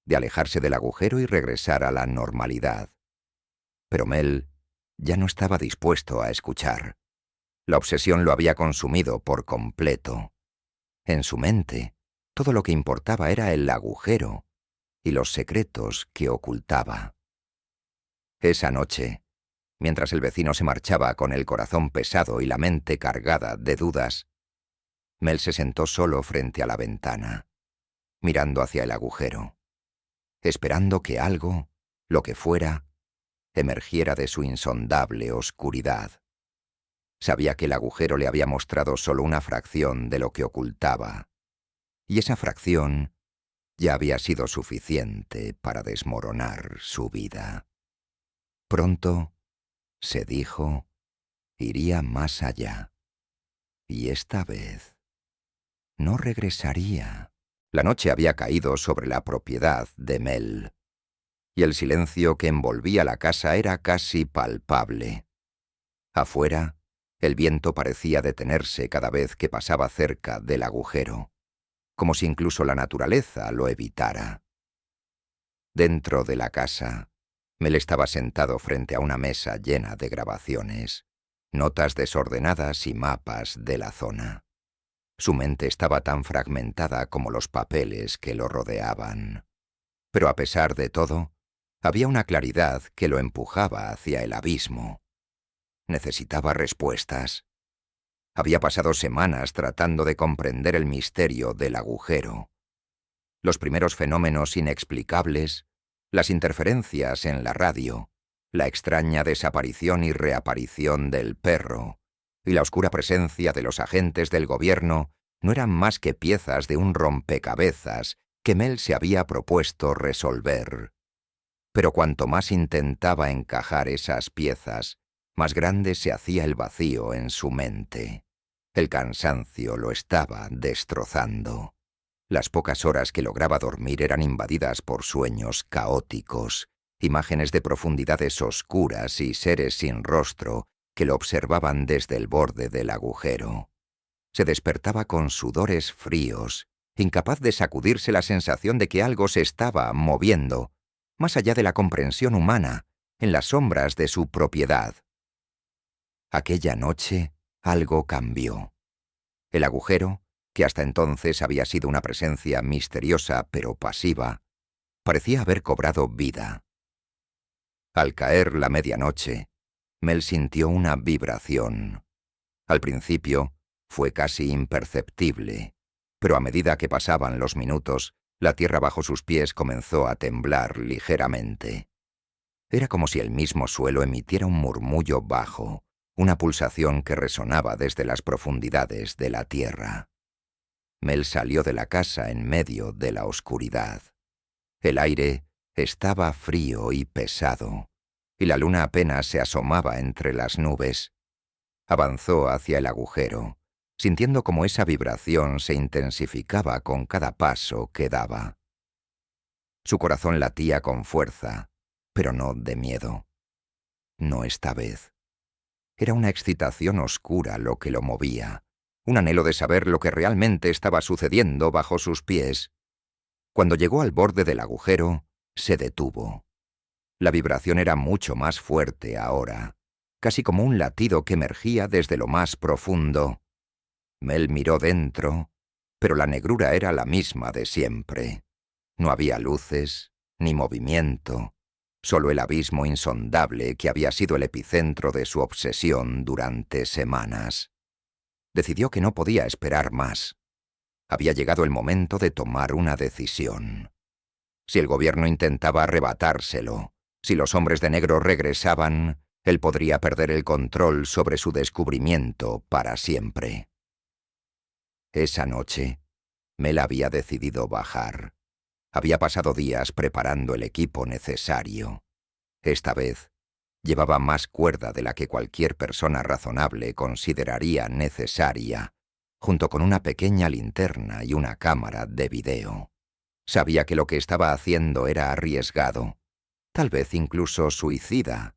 de alejarse del agujero y regresar a la normalidad. Pero Mel ya no estaba dispuesto a escuchar. La obsesión lo había consumido por completo. En su mente, todo lo que importaba era el agujero y los secretos que ocultaba. Esa noche, mientras el vecino se marchaba con el corazón pesado y la mente cargada de dudas, Mel se sentó solo frente a la ventana, mirando hacia el agujero, esperando que algo, lo que fuera, emergiera de su insondable oscuridad. Sabía que el agujero le había mostrado solo una fracción de lo que ocultaba, y esa fracción ya había sido suficiente para desmoronar su vida. Pronto, se dijo, iría más allá, y esta vez no regresaría. La noche había caído sobre la propiedad de Mel, y el silencio que envolvía la casa era casi palpable. Afuera, el viento parecía detenerse cada vez que pasaba cerca del agujero, como si incluso la naturaleza lo evitara. Dentro de la casa, Mel estaba sentado frente a una mesa llena de grabaciones, notas desordenadas y mapas de la zona. Su mente estaba tan fragmentada como los papeles que lo rodeaban. Pero a pesar de todo, había una claridad que lo empujaba hacia el abismo. Necesitaba respuestas. Había pasado semanas tratando de comprender el misterio del agujero. Los primeros fenómenos inexplicables, las interferencias en la radio, la extraña desaparición y reaparición del perro, y la oscura presencia de los agentes del gobierno no eran más que piezas de un rompecabezas que Mel se había propuesto resolver. Pero cuanto más intentaba encajar esas piezas, más grande se hacía el vacío en su mente. El cansancio lo estaba destrozando. Las pocas horas que lograba dormir eran invadidas por sueños caóticos, imágenes de profundidades oscuras y seres sin rostro que lo observaban desde el borde del agujero. Se despertaba con sudores fríos, incapaz de sacudirse la sensación de que algo se estaba moviendo, más allá de la comprensión humana, en las sombras de su propiedad. Aquella noche, algo cambió. El agujero, que hasta entonces había sido una presencia misteriosa pero pasiva, parecía haber cobrado vida. Al caer la medianoche, Mel sintió una vibración. Al principio, fue casi imperceptible, pero a medida que pasaban los minutos, la tierra bajo sus pies comenzó a temblar ligeramente. Era como si el mismo suelo emitiera un murmullo bajo, una pulsación que resonaba desde las profundidades de la tierra. Mel salió de la casa en medio de la oscuridad. El aire estaba frío y pesado, y la luna apenas se asomaba entre las nubes. Avanzó hacia el agujero, sintiendo cómo esa vibración se intensificaba con cada paso que daba. Su corazón latía con fuerza, pero no de miedo. No esta vez. Era una excitación oscura lo que lo movía, un anhelo de saber lo que realmente estaba sucediendo bajo sus pies. Cuando llegó al borde del agujero, se detuvo. La vibración era mucho más fuerte ahora, casi como un latido que emergía desde lo más profundo. Mel miró dentro, pero la negrura era la misma de siempre. No había luces, ni movimiento, solo el abismo insondable que había sido el epicentro de su obsesión durante semanas. Decidió que no podía esperar más. Había llegado el momento de tomar una decisión. Si el gobierno intentaba arrebatárselo, si los hombres de negro regresaban, él podría perder el control sobre su descubrimiento para siempre. Esa noche, Mel había decidido bajar. Había pasado días preparando el equipo necesario. Esta vez, llevaba más cuerda de la que cualquier persona razonable consideraría necesaria, junto con una pequeña linterna y una cámara de video. Sabía que lo que estaba haciendo era arriesgado, tal vez incluso suicida,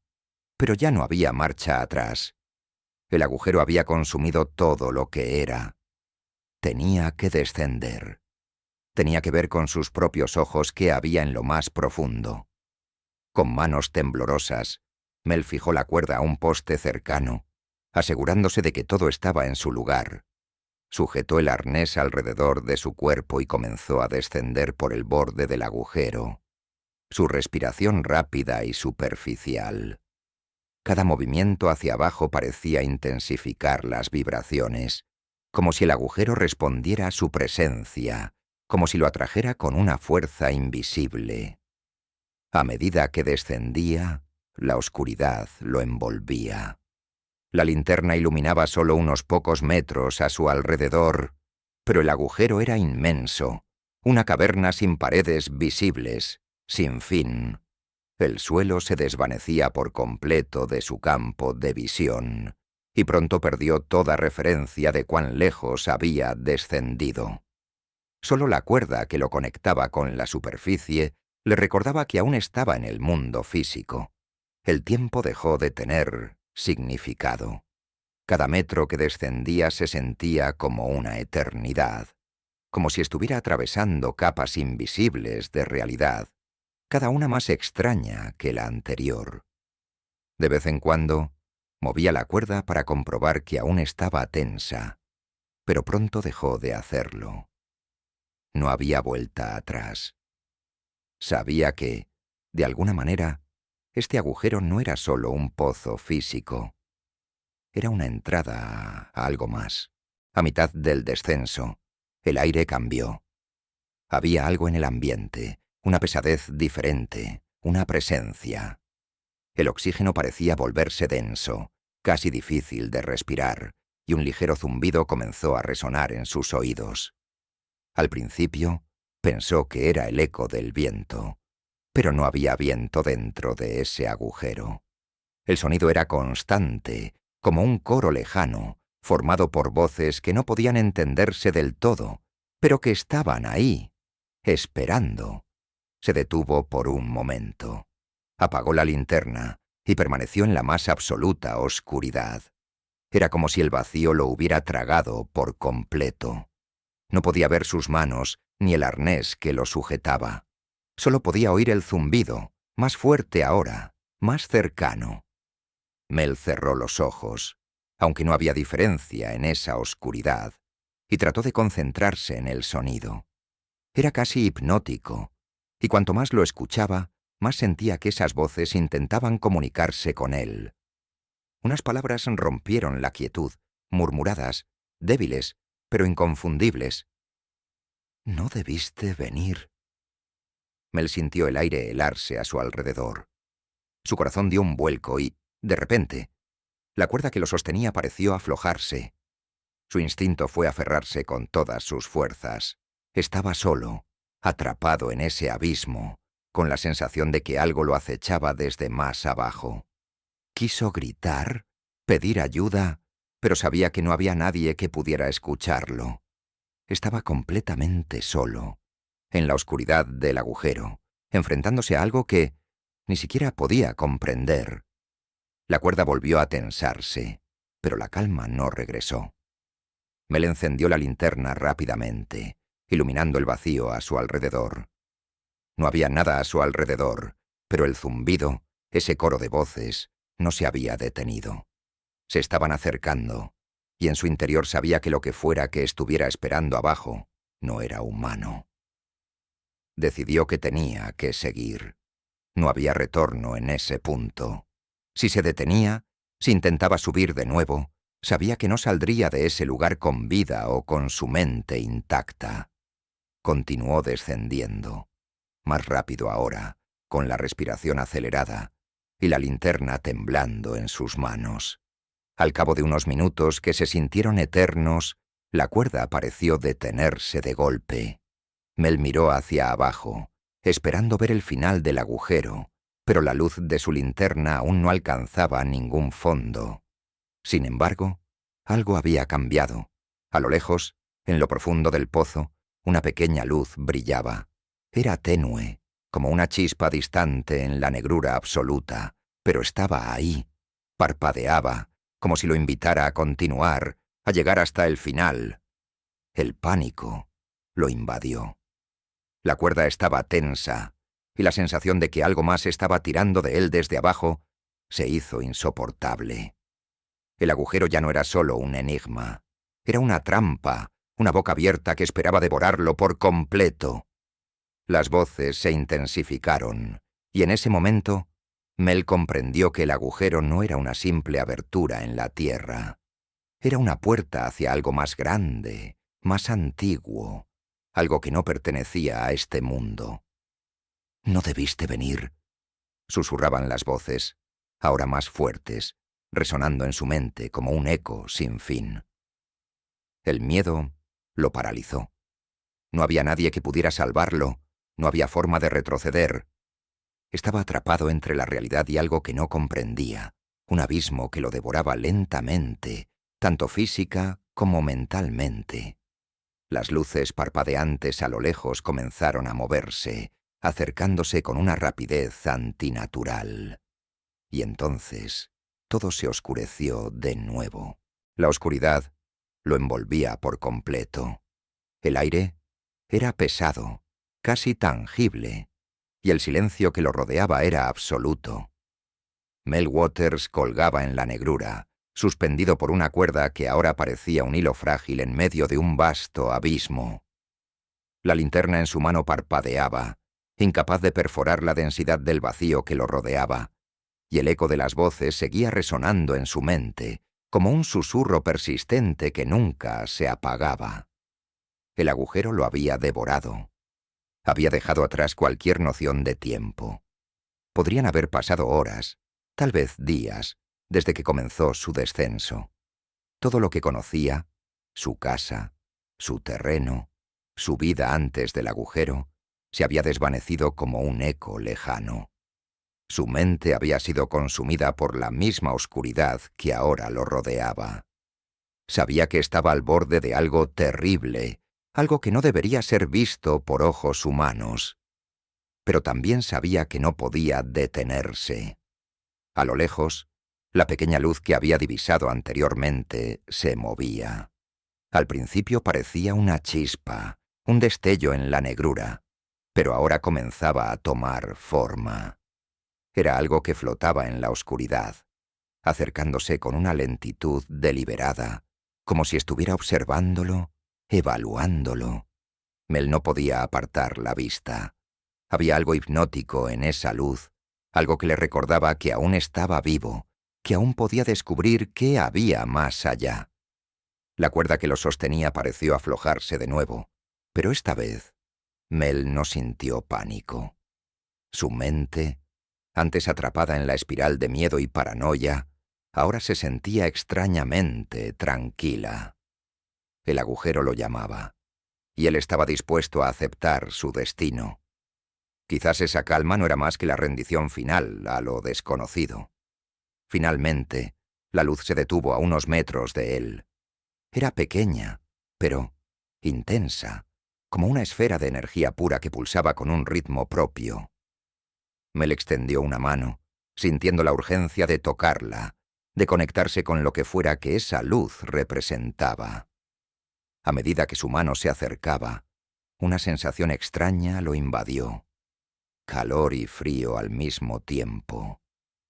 pero ya no había marcha atrás. El agujero había consumido todo lo que era. Tenía que descender. Tenía que ver con sus propios ojos qué había en lo más profundo. Con manos temblorosas, Mel fijó la cuerda a un poste cercano, asegurándose de que todo estaba en su lugar. Sujetó el arnés alrededor de su cuerpo y comenzó a descender por el borde del agujero. Su respiración rápida y superficial. Cada movimiento hacia abajo parecía intensificar las vibraciones, como si el agujero respondiera a su presencia, como si lo atrajera con una fuerza invisible. A medida que descendía, la oscuridad lo envolvía. La linterna iluminaba solo unos pocos metros a su alrededor, pero el agujero era inmenso, una caverna sin paredes visibles, sin fin. El suelo se desvanecía por completo de su campo de visión, y pronto perdió toda referencia de cuán lejos había descendido. Solo la cuerda que lo conectaba con la superficie le recordaba que aún estaba en el mundo físico. El tiempo dejó de tener significado. Cada metro que descendía se sentía como una eternidad, como si estuviera atravesando capas invisibles de realidad, cada una más extraña que la anterior. De vez en cuando, movía la cuerda para comprobar que aún estaba tensa, pero pronto dejó de hacerlo. No había vuelta atrás. Sabía que, de alguna manera, este agujero no era solo un pozo físico. Era una entrada a algo más. A mitad del descenso, el aire cambió. Había algo en el ambiente, una pesadez diferente, una presencia. El oxígeno parecía volverse denso, casi difícil de respirar, y un ligero zumbido comenzó a resonar en sus oídos. Al principio, pensó que era el eco del viento, pero no había viento dentro de ese agujero. El sonido era constante, como un coro lejano, formado por voces que no podían entenderse del todo, pero que estaban ahí, esperando. Se detuvo por un momento. Apagó la linterna y permaneció en la más absoluta oscuridad. Era como si el vacío lo hubiera tragado por completo. No podía ver sus manos ni el arnés que lo sujetaba. Solo podía oír el zumbido, más fuerte ahora, más cercano. Mel cerró los ojos, aunque no había diferencia en esa oscuridad, y trató de concentrarse en el sonido. Era casi hipnótico, y cuanto más lo escuchaba, más sentía que esas voces intentaban comunicarse con él. Unas palabras rompieron la quietud, murmuradas, débiles, pero inconfundibles. «No debiste venir». Mel sintió el aire helarse a su alrededor. Su corazón dio un vuelco y, de repente, la cuerda que lo sostenía pareció aflojarse. Su instinto fue aferrarse con todas sus fuerzas. Estaba solo, atrapado en ese abismo, con la sensación de que algo lo acechaba desde más abajo. Quiso gritar, pedir ayuda, pero sabía que no había nadie que pudiera escucharlo. Estaba completamente solo, en la oscuridad del agujero, enfrentándose a algo que ni siquiera podía comprender. La cuerda volvió a tensarse, pero la calma no regresó. Mel encendió la linterna rápidamente, iluminando el vacío a su alrededor. No había nada a su alrededor, pero el zumbido, ese coro de voces, no se había detenido. Se estaban acercando, y en su interior sabía que lo que fuera que estuviera esperando abajo no era humano. Decidió que tenía que seguir. No había retorno en ese punto. Si se detenía, si intentaba subir de nuevo, sabía que no saldría de ese lugar con vida o con su mente intacta. Continuó descendiendo, más rápido ahora, con la respiración acelerada y la linterna temblando en sus manos. Al cabo de unos minutos que se sintieron eternos, la cuerda pareció detenerse de golpe. Mel miró hacia abajo, esperando ver el final del agujero, pero la luz de su linterna aún no alcanzaba ningún fondo. Sin embargo, algo había cambiado. A lo lejos, en lo profundo del pozo, una pequeña luz brillaba. Era tenue, como una chispa distante en la negrura absoluta, pero estaba ahí. Parpadeaba, como si lo invitara a continuar, a llegar hasta el final. El pánico lo invadió. La cuerda estaba tensa, y la sensación de que algo más estaba tirando de él desde abajo se hizo insoportable. El agujero ya no era solo un enigma, era una trampa, una boca abierta que esperaba devorarlo por completo. Las voces se intensificaron, y en ese momento Mel comprendió que el agujero no era una simple abertura en la tierra. Era una puerta hacia algo más grande, más antiguo, algo que no pertenecía a este mundo. «No debiste venir», susurraban las voces, ahora más fuertes, resonando en su mente como un eco sin fin. El miedo lo paralizó. No había nadie que pudiera salvarlo, no había forma de retroceder. Estaba atrapado entre la realidad y algo que no comprendía, un abismo que lo devoraba lentamente, tanto física como mentalmente. Las luces parpadeantes a lo lejos comenzaron a moverse, acercándose con una rapidez antinatural. Y entonces todo se oscureció de nuevo. La oscuridad lo envolvía por completo. El aire era pesado, casi tangible, y el silencio que lo rodeaba era absoluto. Mel Waters colgaba en la negrura, suspendido por una cuerda que ahora parecía un hilo frágil en medio de un vasto abismo. La linterna en su mano parpadeaba, incapaz de perforar la densidad del vacío que lo rodeaba, y el eco de las voces seguía resonando en su mente, como un susurro persistente que nunca se apagaba. El agujero lo había devorado. Había dejado atrás cualquier noción de tiempo. Podrían haber pasado horas, tal vez días, desde que comenzó su descenso. Todo lo que conocía, su casa, su terreno, su vida antes del agujero, se había desvanecido como un eco lejano. Su mente había sido consumida por la misma oscuridad que ahora lo rodeaba. Sabía que estaba al borde de algo terrible, algo que no debería ser visto por ojos humanos. Pero también sabía que no podía detenerse. A lo lejos, la pequeña luz que había divisado anteriormente se movía. Al principio parecía una chispa, un destello en la negrura, pero ahora comenzaba a tomar forma. Era algo que flotaba en la oscuridad, acercándose con una lentitud deliberada, como si estuviera observándolo, evaluándolo. Mel no podía apartar la vista. Había algo hipnótico en esa luz, algo que le recordaba que aún estaba vivo, que aún podía descubrir qué había más allá. La cuerda que lo sostenía pareció aflojarse de nuevo, pero esta vez Mel no sintió pánico. Su mente, antes atrapada en la espiral de miedo y paranoia, ahora se sentía extrañamente tranquila. El agujero lo llamaba, y él estaba dispuesto a aceptar su destino. Quizás esa calma no era más que la rendición final a lo desconocido. Finalmente, la luz se detuvo a unos metros de él. Era pequeña, pero intensa, como una esfera de energía pura que pulsaba con un ritmo propio. Mel extendió una mano, sintiendo la urgencia de tocarla, de conectarse con lo que fuera que esa luz representaba. A medida que su mano se acercaba, una sensación extraña lo invadió. Calor y frío al mismo tiempo.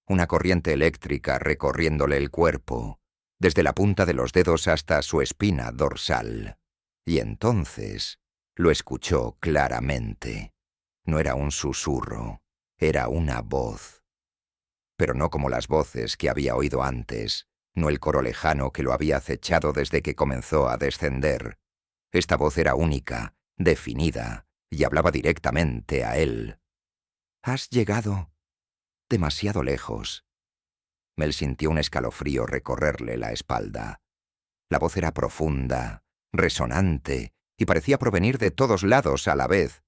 Una corriente eléctrica recorriéndole el cuerpo, desde la punta de los dedos hasta su espina dorsal. Y entonces lo escuchó claramente. No era un susurro, era una voz. Pero no como las voces que había oído antes, no el coro lejano que lo había acechado desde que comenzó a descender. Esta voz era única, definida, y hablaba directamente a él. «Has llegado demasiado lejos». Mel sintió un escalofrío recorrerle la espalda. La voz era profunda, resonante, y parecía provenir de todos lados a la vez.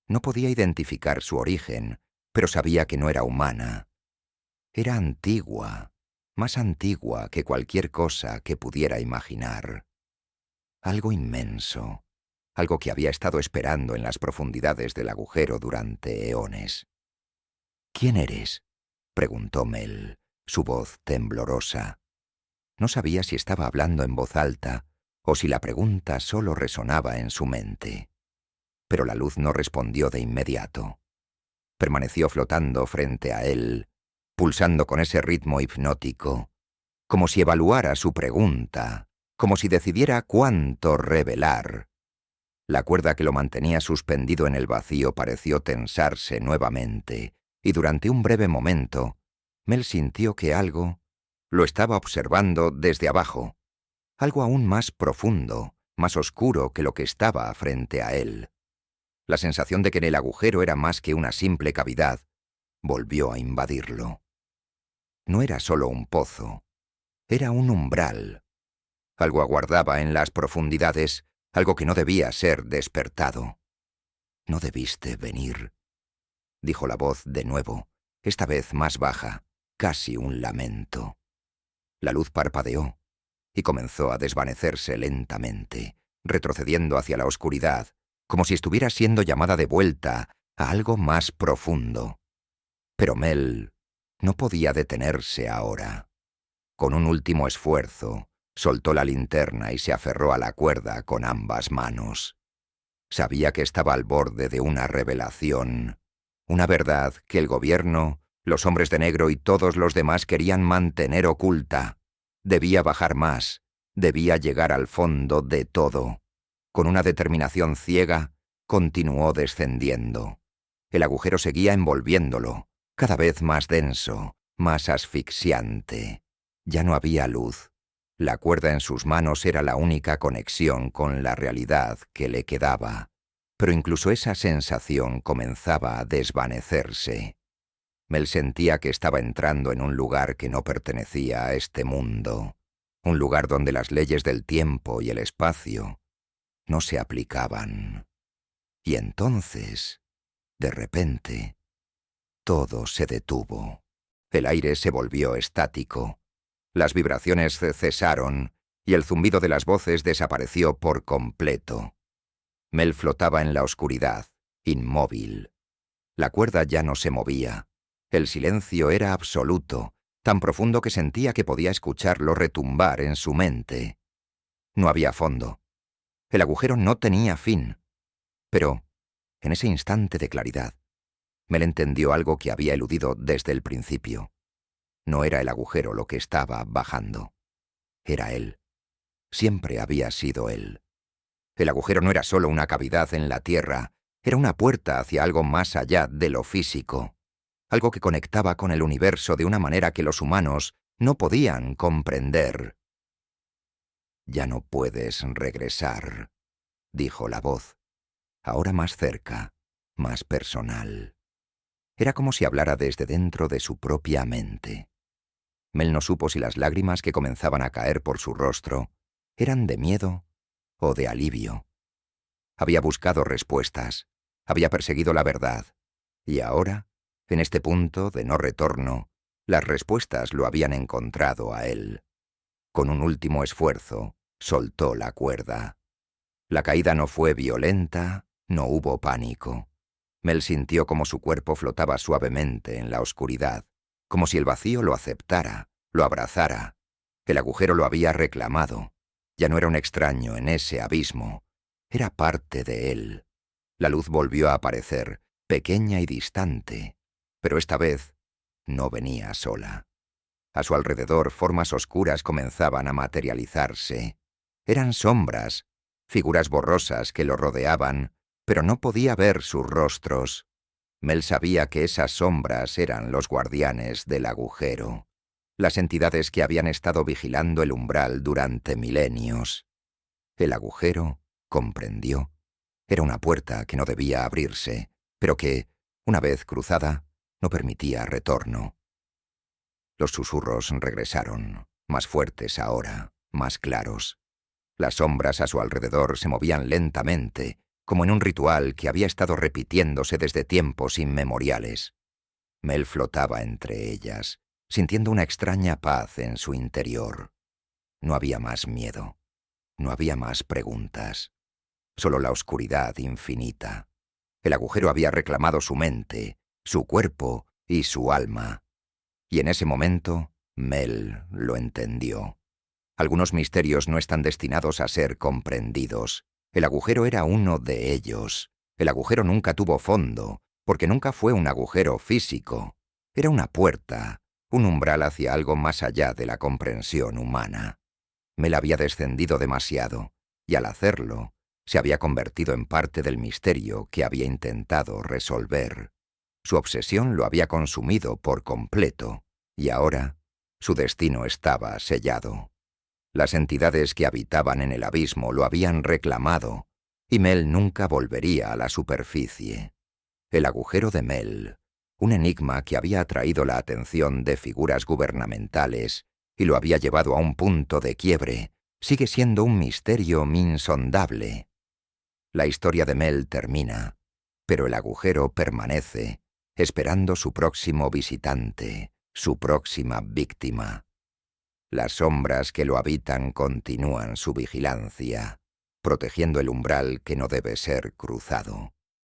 No podía identificar su origen, pero sabía que no era humana. Era antigua, más antigua que cualquier cosa que pudiera imaginar. Algo inmenso, algo que había estado esperando en las profundidades del agujero durante eones. «¿Quién eres?», preguntó Mel, su voz temblorosa. No sabía si estaba hablando en voz alta o si la pregunta solo resonaba en su mente. Pero la luz no respondió de inmediato. Permaneció flotando frente a él, pulsando con ese ritmo hipnótico, como si evaluara su pregunta, como si decidiera cuánto revelar. La cuerda que lo mantenía suspendido en el vacío pareció tensarse nuevamente, y durante un breve momento, Mel sintió que algo lo estaba observando desde abajo, algo aún más profundo, más oscuro que lo que estaba frente a él. La sensación de que en el agujero era más que una simple cavidad volvió a invadirlo. No era solo un pozo, era un umbral. Algo aguardaba en las profundidades, algo que no debía ser despertado. «No debiste venir», dijo la voz de nuevo, esta vez más baja, casi un lamento. La luz parpadeó y comenzó a desvanecerse lentamente, retrocediendo hacia la oscuridad, como si estuviera siendo llamada de vuelta a algo más profundo. Pero Mel no podía detenerse ahora. Con un último esfuerzo, soltó la linterna y se aferró a la cuerda con ambas manos. Sabía que estaba al borde de una revelación, una verdad que el gobierno, los hombres de negro y todos los demás querían mantener oculta. Debía bajar más, debía llegar al fondo de todo. Con una determinación ciega, continuó descendiendo. El agujero seguía envolviéndolo, cada vez más denso, más asfixiante. Ya no había luz. La cuerda en sus manos era la única conexión con la realidad que le quedaba. Pero incluso esa sensación comenzaba a desvanecerse. Mel sentía que estaba entrando en un lugar que no pertenecía a este mundo, un lugar donde las leyes del tiempo y el espacio no se aplicaban. Y entonces, de repente, todo se detuvo. El aire se volvió estático. Las vibraciones cesaron y el zumbido de las voces desapareció por completo. Mel flotaba en la oscuridad, inmóvil. La cuerda ya no se movía. El silencio era absoluto, tan profundo que sentía que podía escucharlo retumbar en su mente. No había fondo. El agujero no tenía fin. Pero, en ese instante de claridad, Mel entendió algo que había eludido desde el principio. No era el agujero lo que estaba bajando. Era él. Siempre había sido él. El agujero no era solo una cavidad en la tierra, era una puerta hacia algo más allá de lo físico. Algo que conectaba con el universo de una manera que los humanos no podían comprender. «Ya no puedes regresar», dijo la voz, ahora más cerca, más personal. Era como si hablara desde dentro de su propia mente. Mel no supo si las lágrimas que comenzaban a caer por su rostro eran de miedo o de alivio. Había buscado respuestas, había perseguido la verdad, y ahora, en este punto de no retorno, las respuestas lo habían encontrado a él. Con un último esfuerzo, soltó la cuerda. La caída no fue violenta, no hubo pánico. Mel sintió como su cuerpo flotaba suavemente en la oscuridad. como si el vacío lo aceptara, lo abrazara. El agujero lo había reclamado. Ya no era un extraño en ese abismo. Era parte de él. La luz volvió a aparecer, pequeña y distante, pero esta vez no venía sola. A su alrededor formas oscuras comenzaban a materializarse. Eran sombras, figuras borrosas que lo rodeaban, pero no podía ver sus rostros. Mel sabía que esas sombras eran los guardianes del agujero, las entidades que habían estado vigilando el umbral durante milenios. El agujero comprendió. Era una puerta que no debía abrirse, pero que, una vez cruzada, no permitía retorno. Los susurros regresaron, más fuertes ahora, más claros. Las sombras a su alrededor se movían lentamente, como en un ritual que había estado repitiéndose desde tiempos inmemoriales. Mel flotaba entre ellas, sintiendo una extraña paz en su interior. No había más miedo, no había más preguntas, solo la oscuridad infinita. El agujero había reclamado su mente, su cuerpo y su alma. Y en ese momento, Mel lo entendió. Algunos misterios no están destinados a ser comprendidos. El agujero era uno de ellos. El agujero nunca tuvo fondo, porque nunca fue un agujero físico. Era una puerta, un umbral hacia algo más allá de la comprensión humana. Mel había descendido demasiado, y al hacerlo, se había convertido en parte del misterio que había intentado resolver. Su obsesión lo había consumido por completo, y ahora su destino estaba sellado. Las entidades que habitaban en el abismo lo habían reclamado, y Mel nunca volvería a la superficie. El agujero de Mel, un enigma que había atraído la atención de figuras gubernamentales y lo había llevado a un punto de quiebre, sigue siendo un misterio insondable. La historia de Mel termina, pero el agujero permanece, esperando su próximo visitante, su próxima víctima. Las sombras que lo habitan continúan su vigilancia, protegiendo el umbral que no debe ser cruzado.